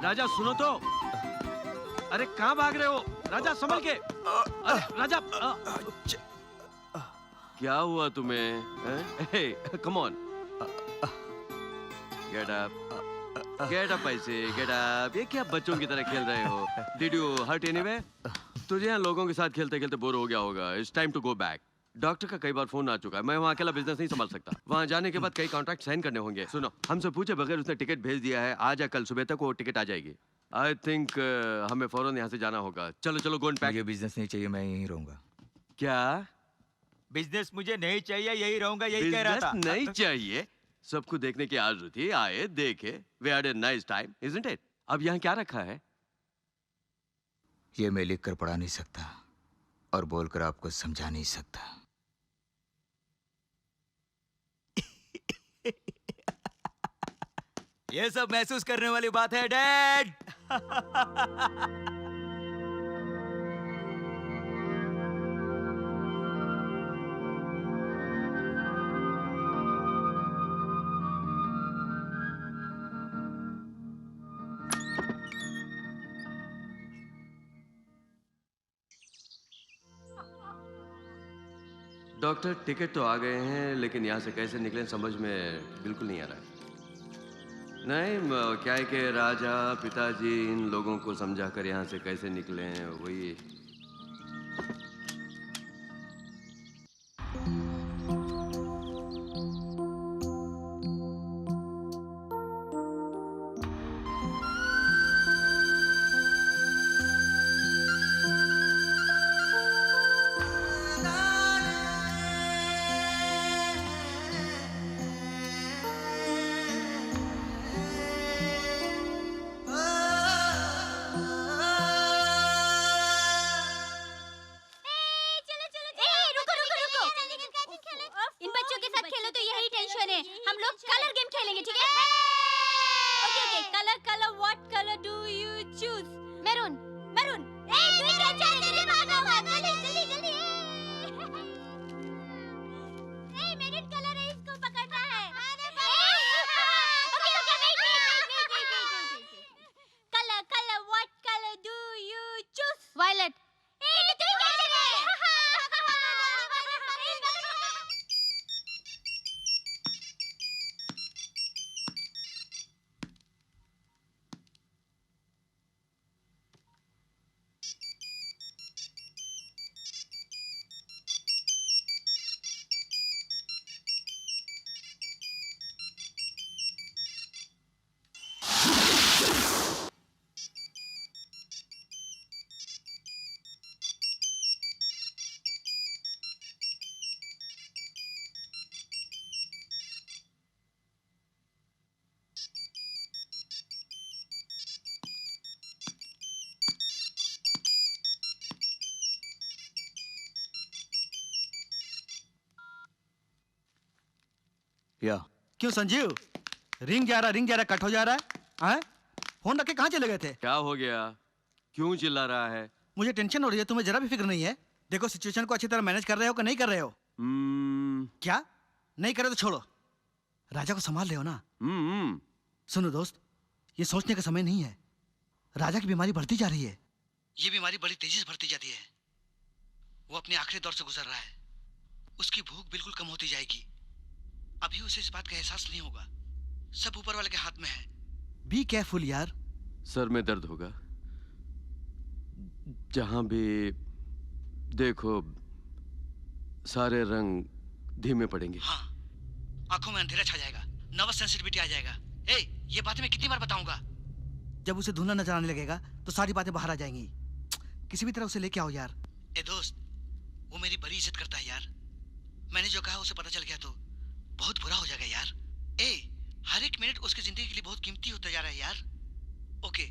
Raja सुनो तो। अरे कहाँ भाग रहे हो? राजा संभल के। अरे राजा, क्या हुआ तुम्हें? कम ऑन, गेट अप ऐसे, गेट अप। ये क्या बच्चों की तरह खेल रहे हो? Did you hurt anyway? तुझे यहाँ लोगों के साथ खेलते खेलते बोर हो गया होगा। It's time to go back. Doctor का कई बार फोन आ चुका है, मैं वहाँ अकेला बिजनेस नहीं संभाल सकता। वहाँ जाने के बाद कई कॉन्ट्रैक्ट साइन करने होंगे। सुनो, हमसे पूछे बगैर उसने टिकट भेज दिया है। आज या कल सुबह तक वो टिकट आ जाएगी। आई थिंक हमें फौरन यहाँ से जाना होगा। चलो चलो, गो एंड पैक। मुझे बिजनेस नहीं चाहिए, मैं यहीं रहूंगा। क्या बिजनेस मुझे नहीं चाहिए, यही रहूंगा, यही कह रहा था। बिजनेस नहीं चाहिए? सबको देखने की आरज़ू थी, आए देखे। We had a nice time, isn't it? अब यहाँ क्या रखा है? ये मैं लिख कर पढ़ा नहीं सकता और बोलकर आपको समझा नहीं सकता। ये सब महसूस करने वाली बात है डैड। डॉक्टर, टिकट तो आ गए हैं, लेकिन यहाँ से कैसे निकलें समझ में बिल्कुल नहीं आ रहा है। नहीं, क्या है कि राजा, पिताजी, इन लोगों को समझा कर यहाँ से कैसे निकलें, वही। कुछ नहीं, हम लोग कलर गेम खेलेंगे, ठीक है? Okay okay, colour colour, what colour do you choose? Maroon, maroon. ए तू क्या चाह रही है? जल्दी भागो, जल्दी जल्दी जल्दी। ए मैरून कलर है, इसको पकड़ना है। Okay okay, wait. Colour colour, what colour do you choose? Violet. ए तू क्या चाह रही है? या क्यों संजीव, रिंग जा रहा कट हो जा रहा है? हैं? फोन रख के कहाँ चले गए थे? क्या हो गया? क्यों चिल्ला रहा है? मुझे टेंशन हो रही है, तुम्हें जरा भी फिक्र नहीं है? देखो सिचुएशन को अच्छी तरह मैनेज कर रहे हो कि नहीं कर रहे हो? क्या नहीं करे तो छोड़ो, राजा को संभाल रहे हो ना? सुनो दोस्त, ये सोचने का समय नहीं है। राजा की बीमारी बढ़ती जा रही है, ये बीमारी बड़ी तेजी से बढ़ती जाती है। वो अपने आखिरी दौर से गुजर रहा है, उसकी भूख बिल्कुल कम होती जाएगी। अभी उसे इस बात का एहसास नहीं होगा, सब ऊपर वाले के हाथ में है। बी केयरफुल यार। सर में दर्द होगा, जहां भी देखो सारे रंग धीमे पड़ेंगे। हाँ, आंखों में अंधेरा छा जाएगा, नर्वस सेंसिटिविटी आ जाएगा। ए, ये बातें मैं कितनी बार बताऊंगा? जब उसे धुंधला नजर आने लगेगा तो सारी बातें बाहर आ जाएंगी। किसी भी तरह उसे लेके आओ यार। ए दोस्त, वो मेरी बड़ी इज्जत करता है यार। मैंने जो कहा उसे पता चल गया तो बहुत बुरा हो जाएगा यार। ए, हर एक मिनट उसकी जिंदगी के लिए बहुत कीमती होता जा रहा है यार। ओके,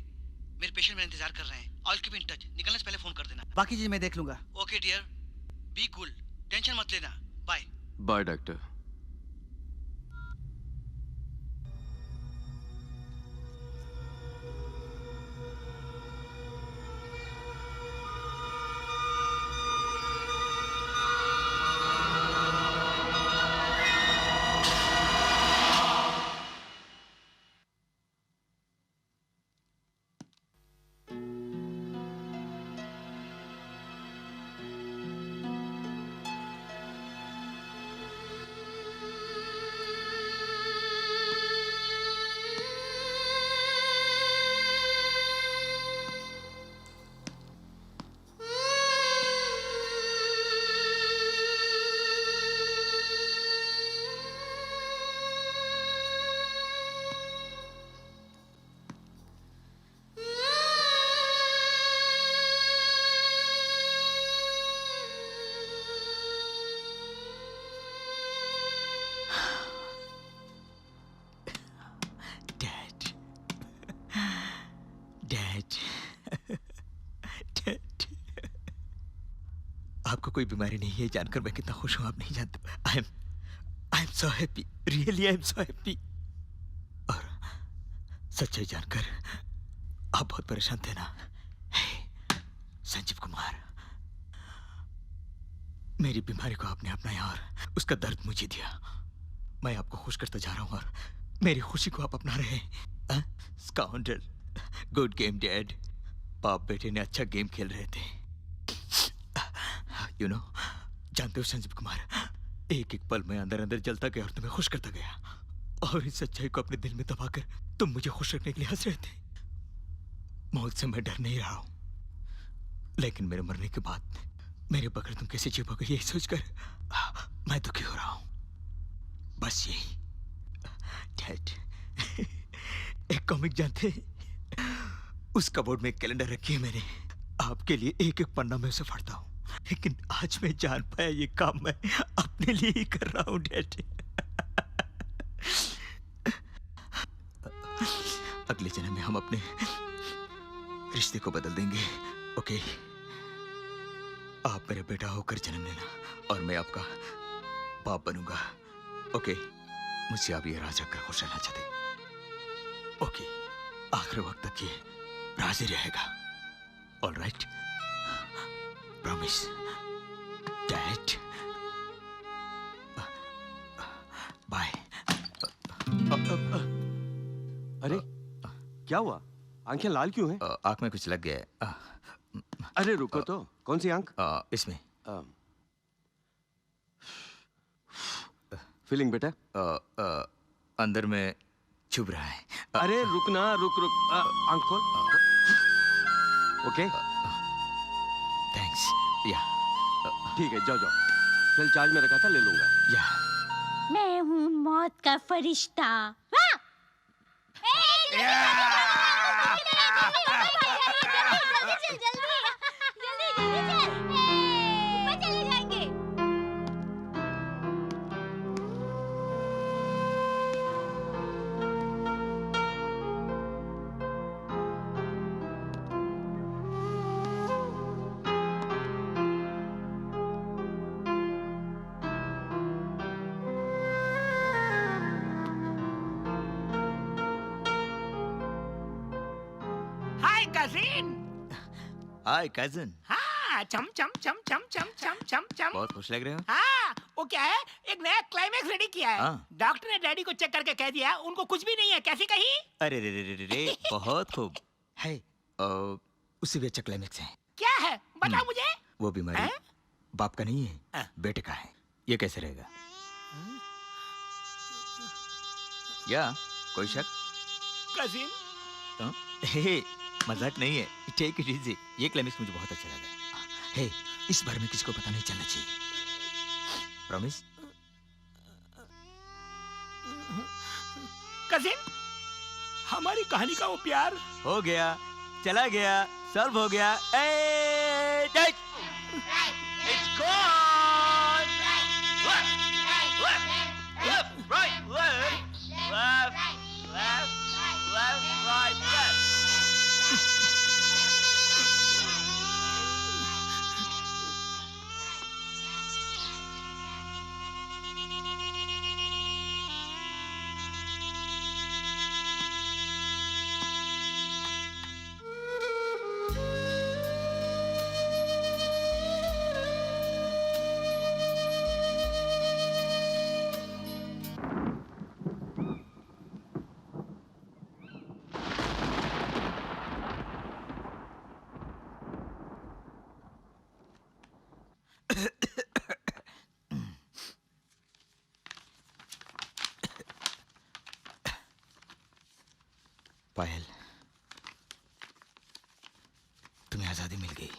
मेरे पेशेंट मेरा इंतजार कर रहे हैं। ऑल कीप इन टच, निकलने से पहले फोन कर देना। बाकी चीज मैं देख लूंगा। Okay dear, be cool, tension मत लेना। Bye bye doctor. आपको कोई बीमारी नहीं है जानकर मैं कितना खुश हूं आप नहीं जानते। I am so happy, really I am so happy. और सच्चाई जानकर आप बहुत परेशान थे ना। हे, संजीव कुमार, मेरी बीमारी को आपने अपनाया और उसका दर्द मुझे दिया। मैं आपको खुश करता जा रहा हूं और मेरी खुशी को आप अपना रहे हैं। स्काउंडर, गुड गेम डैड। बाप बेटे ने अच्छा गेम खेल रहे थे। You know, जानते हो संजीव कुमार, एक एक पल में अंदर अंदर जलता गया और तुम्हें खुश करता गया। और इस सच्चाई को अपने दिल में दबाकर तुम मुझे खुश रखने के लिए हंस रहे थे। मौत से मैं डर नहीं रहा हूं, लेकिन मेरे मरने के बाद मेरे बगैर तुम कैसे जी पाओगे यही सोचकर मैं दुखी हो रहा हूं। बस यही। डैड, एक कॉमिक जानते हैं? उस कबोर्ड में एक कैलेंडर रखी है मैंने। आपके लिए एक एक पन्ना में उसे पढ़ता हूं, लेकिन आज मैं जान पाया ये काम मैं अपने लिए ही कर रहा हूं डैड। अगले जन्म में हम अपने रिश्ते को बदल देंगे। ओके, आप मेरे बेटा होकर जन्म लेना और मैं आपका बाप बनूंगा। ओके, मुझसे आप ये राज रखकर खुश रहना चाहते। ओके, आखिरी वक्त तक ये राज ही रहेगा। All right, promise dad. Bye. अरे क्या हुआ? आंखें लाल क्यों हैं? आंख में कुछ लग गया है। अरे रुको तो, कौन सी आंख? इसमें। फीलिंग बेटा? अंदर में चुभ रहा है। अरे रुकना, रुक रुक, आंख खोल। Okay, thanks. या ठीक है, जाओ जाओ। सेल चार्ज में रखा था, ले लूंगा। या मैं हूँ मौत का फरिश्ता। हाय कजिन। हाय कजन। हाँ, चम चम चम चम चम चम चम चम। बहुत खुश लग रहे हो। हाँ, वो क्या है, एक नया क्लाइमैक्स रेडी किया है। हाँ। डॉक्टर ने डैडी को चेक करके कह दिया उनको कुछ भी नहीं है। कैसी कही? अरे रे रे रे रे रे, बहुत खूब है। उससे भी अच्छा क्लाइमेक्स है। क्या है बताओ मुझे। वो बीमारी हैं? बाप का नहीं है, हाँ। बेटे का है। ये कैसे रहेगा? या कोई शक? कजिन, हे, मजाक नहीं है। Take it easy. ये क्लाइमेक्स मुझे बहुत अच्छा लगा। हे, इस बारे में किसी को पता नहीं चलना चाहिए। प्रॉमिस? कजिन, हमारी कहानी का वो प्यार हो गया, चला गया, सॉल्व हो गया। It's gone! Left, right, left, left, right, left. पायल, तुम्हें आजादी मिल गई।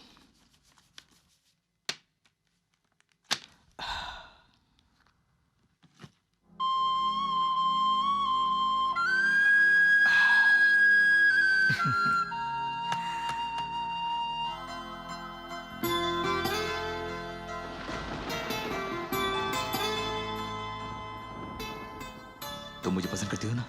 तुम मुझे पसंद करती हो ना?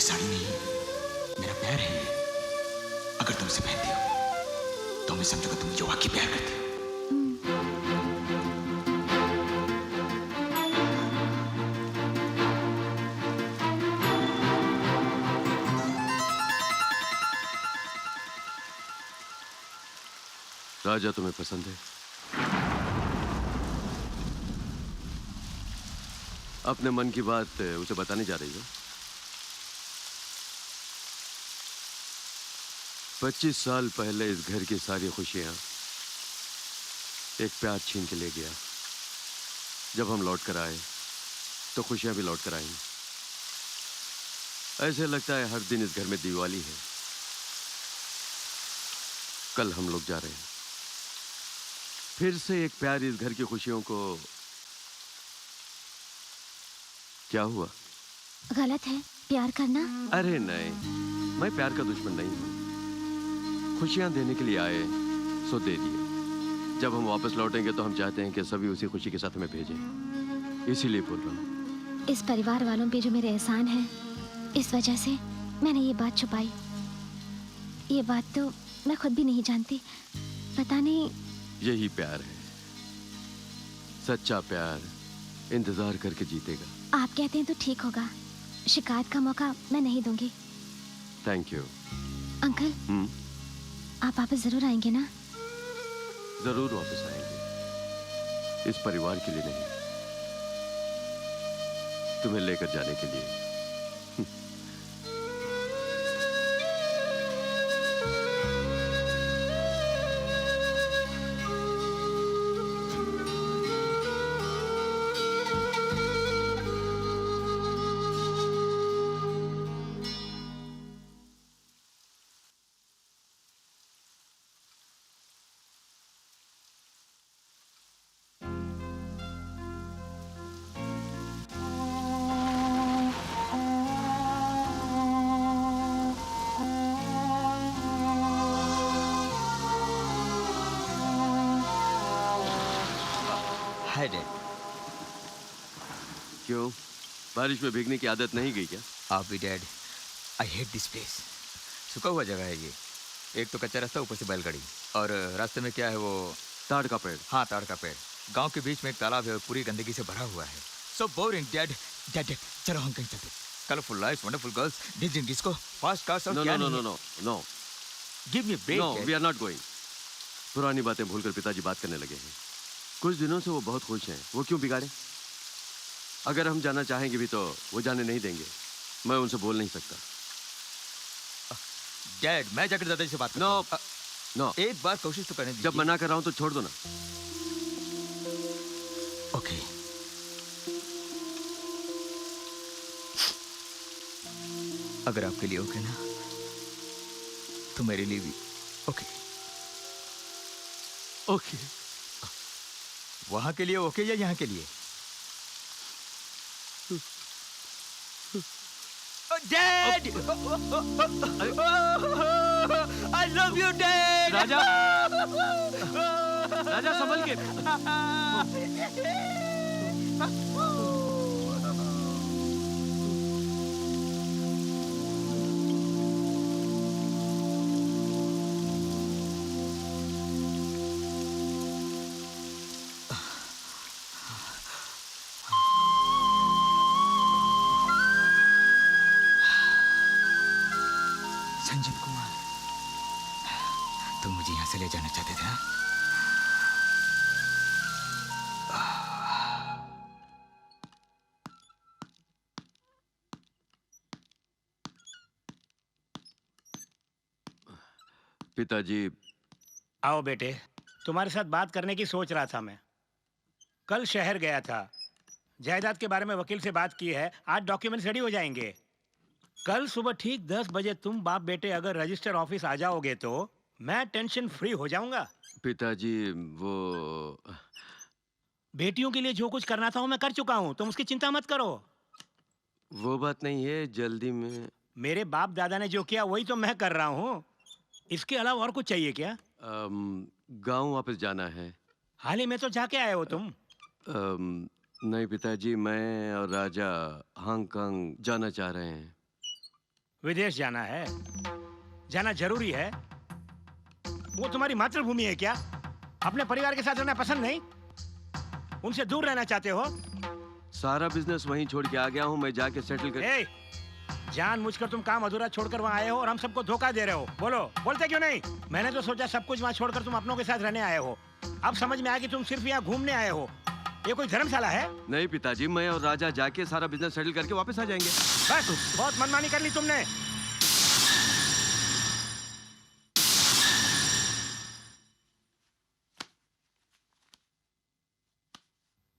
ये साड़ी नहीं है, मेरा प्यार है ये। अगर तुम इसे पहनती हो तो मैं समझूंगा तुम मुझे वाकई प्यार करती हो। राजा तुम्हें पसंद है? अपने मन की बात उसे बताने जा रही हो? 25 साल पहले इस घर की सारी खुशियां एक प्यार छीन के ले गया। जब हम लौट कर आए तो खुशियां भी लौट कर आईं। ऐसे लगता है हर दिन इस घर में दिवाली है। कल हम लोग जा रहे हैं। फिर से एक प्यार इस घर की खुशियों को। क्या हुआ? गलत है प्यार करना? अरे नहीं, मैं प्यार का दुश्मन नहीं हूं। खुशियां देने के लिए आए सो दे दिए। जब हम वापस लौटेंगे तो हम चाहते हैं कि सभी उसी खुशी के साथ हमें भेजें। इसीलिए बोल रहा हूं। इस परिवार वालों पे जो मेरे एहसान है, इस वजह से मैंने ये बात छुपाई। ये बात तो मैं खुद भी नहीं जानती। पता नहीं। यही प्यार है। सच्चा प्यार इंतजार करके जीतेगा। आप कहते हैं तो ठीक होगा। शिकायत का मौका मैं नहीं दूंगी। Thank you. अंकल, आप वापस जरूर आएंगे ना? जरूर वापस आएंगे। इस परिवार के लिए नहीं, तुम्हें लेकर जाने के लिए। Hi dad. क्यों, बारिश में भीगने की आदत नहीं गई क्या? आप भी dad. I hate this place. सूखा हुआ जगह है ये। एक तो कच्चा रास्ता, ऊपर से बैलगाड़ी, और रास्ते में क्या है वो? ताड़ का पेड़। हाँ, ताड़ का पेड़। गांव के बीच में एक तालाब है और पूरी गंदगी से भरा हुआ है। So boring dad. डैड चलो हम कहीं चलते। Colourful lights, wonderful girls, dizzying disco, fast cars और नो क्या नो नहीं नो है। No no. Give me break. No, we are not going. पुरानी बातें भूलकर पिताजी बात करने लगे हैं। कुछ दिनों से वो बहुत खुश हैं। वो क्यों बिगाड़े? अगर हम जाना चाहेंगे भी तो वो जाने नहीं देंगे। मैं उनसे बोल नहीं सकता। डैड, मैं जाकर दादाजी से बात करता नो हूँ। नो। एक बार कोशिश तो करने दीजिए। जब मना कर रहा हूं तो छोड़ दो ना। ओके। अगर आपके लिए ओके ना, तो मेरे लिए भी ओके। ओके। वहां के लिए ओके या यहाँ के लिए? Dad! I love you, Dad! राजा! राजा संभल के। संजीव कुमार, तुम मुझे यहाँ से ले जाना चाहते थे ना? पिताजी। आओ बेटे, तुम्हारे साथ बात करने की सोच रहा था मैं। कल शहर गया था, जायदाद के बारे में वकील से बात की है। आज डॉक्यूमेंट्स रेडी हो जाएंगे। कल सुबह ठीक 10 बजे तुम बाप बेटे अगर रजिस्टर ऑफिस आ जाओगे तो मैं टेंशन फ्री हो जाऊंगा। पिताजी, वो बेटियों के लिए जो कुछ करना था वो मैं कर चुका हूँ, तुम उसकी चिंता मत करो। वो बात नहीं है, जल्दी में। मेरे बाप दादा ने जो किया वही तो मैं कर रहा हूँ। इसके अलावा और कुछ चाहिए क्या? गांव वापस जाना है। हाल ही में तो जाके आए हो तुम। नहीं पिताजी, मैं और राजा हांगकांग जाना चाह रहे हैं। विदेश जाना है? जाना जरूरी है? वो तुम्हारी मातृभूमि है क्या? अपने परिवार के साथ रहना पसंद नहीं? उनसे दूर रहना चाहते हो? सारा बिजनेस वहीं छोड़ के आ गया हूँ, मैं जाके सेटल कर। ए, जानबूझकर तुम काम अधूरा छोड़कर वहाँ आए हो और हम सबको धोखा दे रहे हो। बोलो, बोलते क्यों नहीं? मैंने तो सोचा सब कुछ वहाँ छोड़कर तुम अपनों के साथ रहने आए हो। अब समझ में आया कि तुम सिर्फ यहाँ घूमने आए हो। ये कोई धर्मशाला है? नहीं पिताजी, मैं और राजा जाके सारा बिजनेस सेटल करके वापस आ जाएंगे। बस, बहुत मनमानी कर ली तुमने।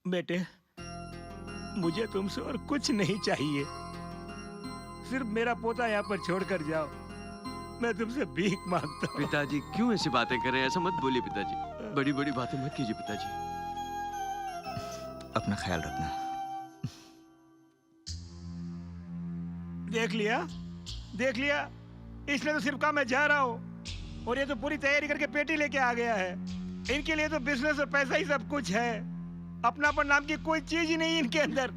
बेटे, मुझे तुमसे और कुछ नहीं चाहिए। सिर्फ मेरा पोता यहाँ पर छोड़कर जाओ। मैं तुमसे भीख मांगता हूँ। पिताजी क्यों ऐसी बातें कर रहे हैं? ऐसा मत बोलिए पिताजी, बड़ी बड़ी बातें मत कीजिए पिताजी। अपना ख्याल रखना। देख लिया, देख लिया। इसने तो सिर्फ कहा मैं जा रहा हूँ, और ये तो पूरी तैयारी करके पेटी लेके आ गया है। इनके लिए तो बिजनेस और पैसा ही सब कुछ है। अपनापन नाम की कोई चीज ही नहीं इनके अंदर।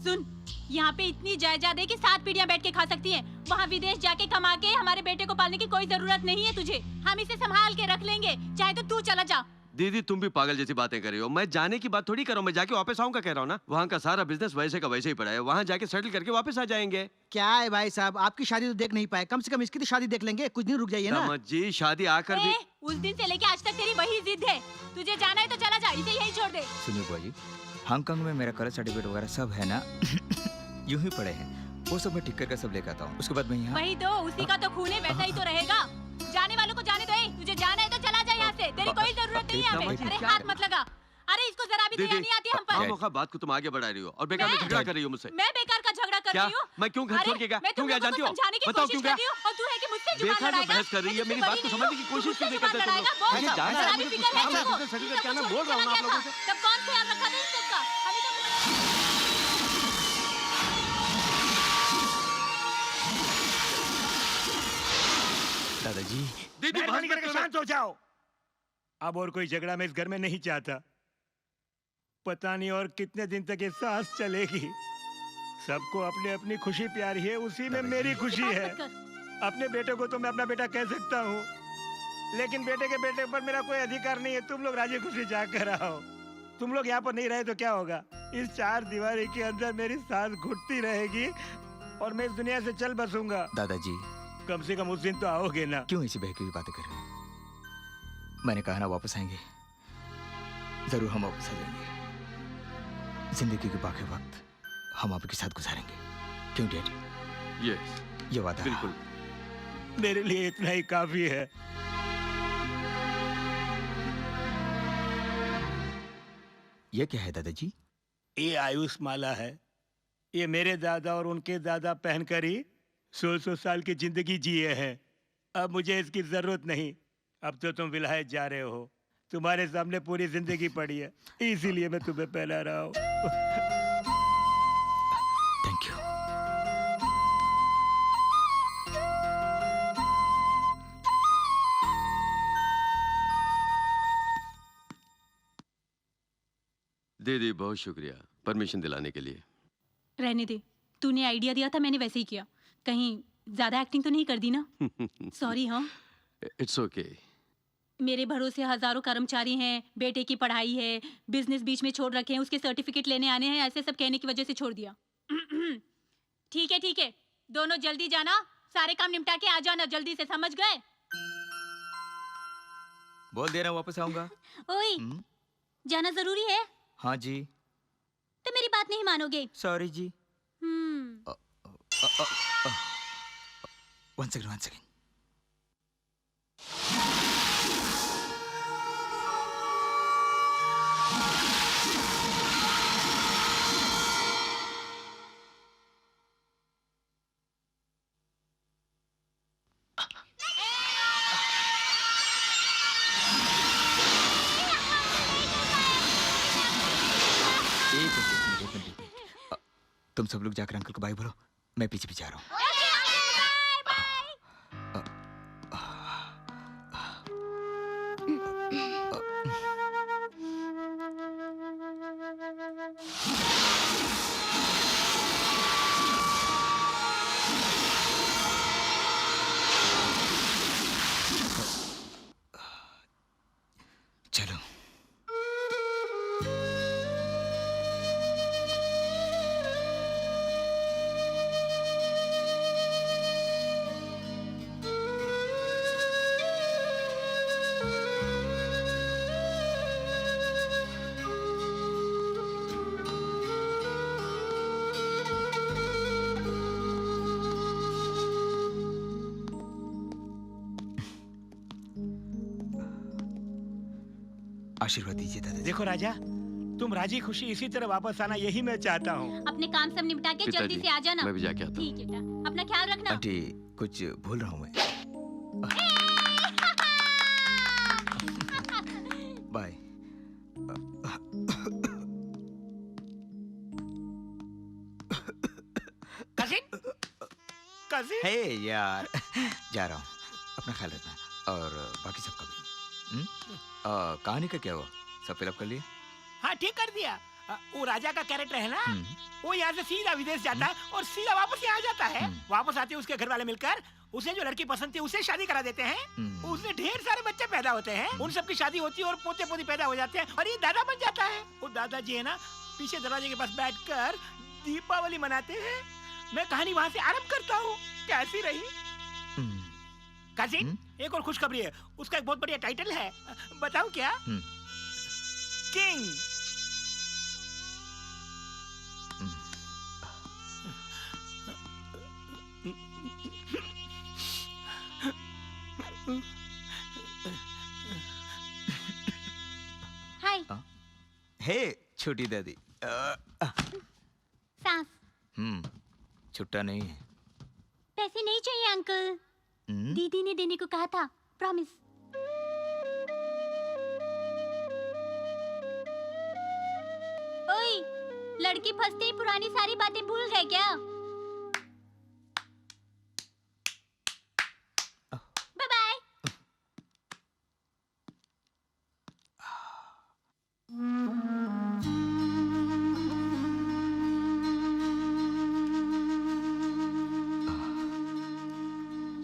सुन, यहाँ पे इतनी जायदाद है कि 7 पीढ़ियां बैठ के खा सकती हैं। वहाँ विदेश जाके कमा के हमारे बेटे को पालने की कोई जरूरत नहीं है तुझे। हम इसे संभाल के रख लेंगे, चाहे तो तू चला जा। दीदी तुम भी पागल जैसी बातें कर रही हो। मैं जाने की बात थोड़ी कर रहा हूँ, मैं जाके वापस आऊंगा कह रहा हूँ ना। वहाँ का सारा बिजनेस वैसे का वैसे ही पड़ा है, वहाँ जाके सेटल करके वापस आ जाएंगे। क्या है भाई साहब, आपकी शादी तो देख नहीं पाए, कम से कम इसकी तो शादी देख लेंगे। कुछ दिन रुक जाइए ना। समझ जी, शादी आकर भी। उस दिन से लेके आज तक तेरी वही जिद है। तुझे जाना है तो चला जा, इसे यही छोड़ दे। सुनिए बुआ जी, हांगकांग में मेरा कलर सर्टिफिकेट वगैरह सब है ना। यूं ही पड़े हैं, वो सब मैं ठीक करके सब लेकर आता हूँ। उसके बाद मैं यहाँ। वही तो, उसी का तो खून है, वैसा ही तो रहेगा। जाने वालों को जाने दो। तुझे जाना है तो चला जा यहाँ से, तेरी कोई जरूरत नहीं है हमें। अरे हाथ मत लगा। अरे इसको जरा भी दया नहीं आती हम पर। मौका बात को तुम आगे बढ़ा रही हो और बेकार में झगड़ा कर रही हो मुझसे। मैं बेकार का झगड़ा कर क्या? रही हूँ? मैं क्यों घर छोड़ के गया? क्यों गया जानती हो? बताओ क्यों गया? और तू है कि मुझसे जुबान बेकार में लड़ाएगा? बहस कर रही है, मेरी बात को समझने की कोशिश क्यों नहीं करते तुम लोग? मुझे जाना है, मुझे कुछ काम है, मुझे सेटल करके आना, बोल रहा हूँ ना आप लोगों से। तब कौन ख्याल रखा था इन सबका? अभी तो दादाजी। दीदी मेहरबानी करके शांत हो जाओ। अब और कोई झगड़ा मैं इस घर में नहीं चाहता। पता नहीं और कितने दिन तक ये सांस चलेगी। सबको अपनी अपनी खुशी प्यारी है, उसी में मेरी खुशी है। अपने बेटे को तो मैं अपना बेटा कह सकता हूँ, लेकिन बेटे के बेटे पर मेरा कोई अधिकार नहीं है। तुम लोग राजी खुशी जाकर आओ। तुम लोग यहाँ पर नहीं रहे तो क्या होगा? इस 4 दीवारी के अंदर मेरी सांस घुटती रहेगी और मैं इस दुनिया से चल बसूंगा। दादाजी, कम से कम उस दिन तो आओगे ना। क्यों ऐसी बहकी हुई बातें कर रहे हैं? मैंने कहा ना वापस आएंगे, जरूर हम वापस आ जाएंगे। जिंदगी के बाकी वक्त हम आपके साथ गुजारेंगे। क्यों डैडी? यस, ये वादा बिल्कुल। मेरे लिए इतना ही काफी है। ये क्या है दादाजी? ये आयुष माला है। ये मेरे दादा और उनके दादा पहनकर ही 100 साल की जिंदगी जिए हैं। अब मुझे इसकी जरूरत नहीं। अब तो तुम विलायत जा रहे हो, तुम्हारे सामने पूरी जिंदगी पड़ी है, इसीलिए मैं तुम्हें पहना रहा हूँ। Thank you. दीदी बहुत शुक्रिया परमिशन दिलाने के लिए। रहने दे, तूने आइडिया दिया था, मैंने वैसे ही किया। कहीं ज्यादा एक्टिंग तो नहीं कर दी ना? सॉरी। हाँ, इट्स ओके। मेरे भरोसे हजारों कर्मचारी हैं, बेटे की पढ़ाई है, बिजनेस बीच में छोड़ रखे हैं, उसके सर्टिफिकेट लेने आने हैं, ऐसे सब कहने की वजह से छोड़ दिया। ठीक है ठीक है, दोनों जल्दी जाना, सारे काम निपटा के आ जाना जल्दी से, समझ गए? बोल दे रहा हूँ वापस आऊंगा। ओए, जाना जरूरी है? हाँ जी। तो मेरी बात नहीं मानोगे? Sorry ji. Hmm. One second. एक मिनट। तुम सब लोग जाकर अंकल को बाय बोलो, मैं पीछे पीछे आ रहा हूँ। आशीर्वाद दीजिए दादाजी। देखो राजा, तुम राजी खुशी इसी तरह वापस आना, यही मैं चाहता हूँ। अपने काम सब निपटा के जल्दी पिताजी, से आ जाना। मैं भी जाके आता हूँ। ठीक है बेटा, अपना ख्याल रखना। आंटी कुछ भूल रहा हूँ मैं। बाय। कजिन हे यार, जा रहा हूँ, अपना ख्याल रखना और बाकी सबका भी। कहानी का क्या हुआ, सब फिलअप कर लिए? हाँ ठीक कर दिया। वो राजा का कैरेक्टर है ना, हम्म। वो यहाँ से सीधा विदेश जाता है और सीधा वापस यहाँ जाता है। वापस आते उसके घर वाले मिलकर उसे जो लड़की पसंद थी उसे शादी करा देते हैं। उसमें ढेर सारे बच्चे पैदा होते हैं, उन सबकी शादी होती है और पोते पोती पैदा हो जाते हैं और ये दादा बन जाता है। वो दादाजी है ना, पीछे दरवाजे के पास बैठकर दीपावली मनाते हैं। मैं कहानी वहाँ से आरंभ करता हूँ। कैसी रही काजिन? एक और खुशखबरी है, उसका एक बहुत बढ़िया टाइटल है, बताऊं क्या? किंग। हाय। हे छोटी दादी। सांस। छुट्टा नहीं है। पैसे नहीं चाहिए अंकल, दीदी ने देने को कहा था, प्रॉमिस। ओए, लड़की फंसते ही पुरानी सारी बातें भूल गए क्या? Bye bye.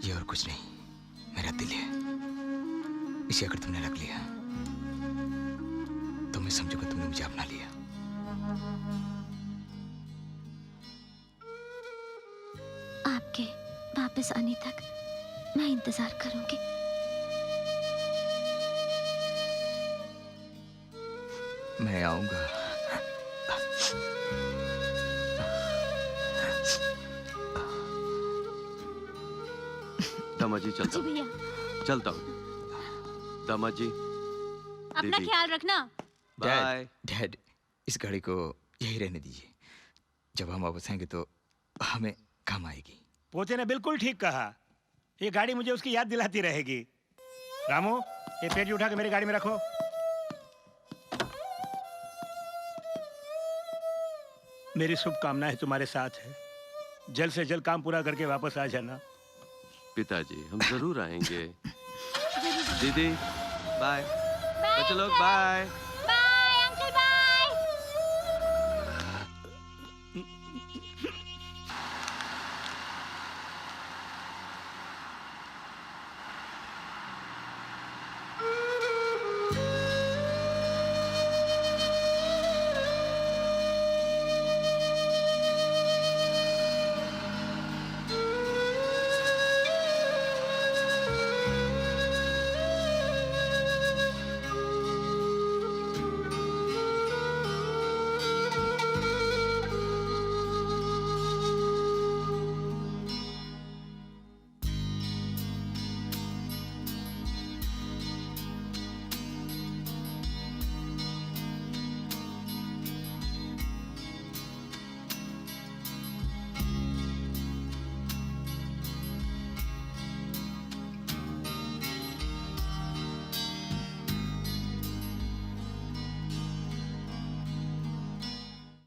ये और कुछ नहीं, मेरा दिल है। इसे अगर तुमने रख लिया तो मैं समझूंगा तुमने मुझे अपना लिया। आपके वापस आने तक मैं इंतजार करूंगी। मैं आऊंगा। दामाद जी चलता जी हूँ, भैया, चलता हूँ। दामाद जी, अपना दीदी। ख्याल रखना। बाय। डैड, इस गाड़ी को यही रहने दीजिए। जब हम वापस आएंगे तो हमें काम आएगी। पोते ने बिल्कुल ठीक कहा, ये गाड़ी मुझे उसकी याद दिलाती रहेगी। रामू, ये पेटी उठा के मेरी गाड़ी में रखो। मेरी शुभकामनाएं तुम्हारे साथ है। जल्द से जल्द काम पूरा करके वापस आ जाना। पिताजी, हम जरूर आएंगे। दीदी, बाय। बाय बच्चे लोग, बाय।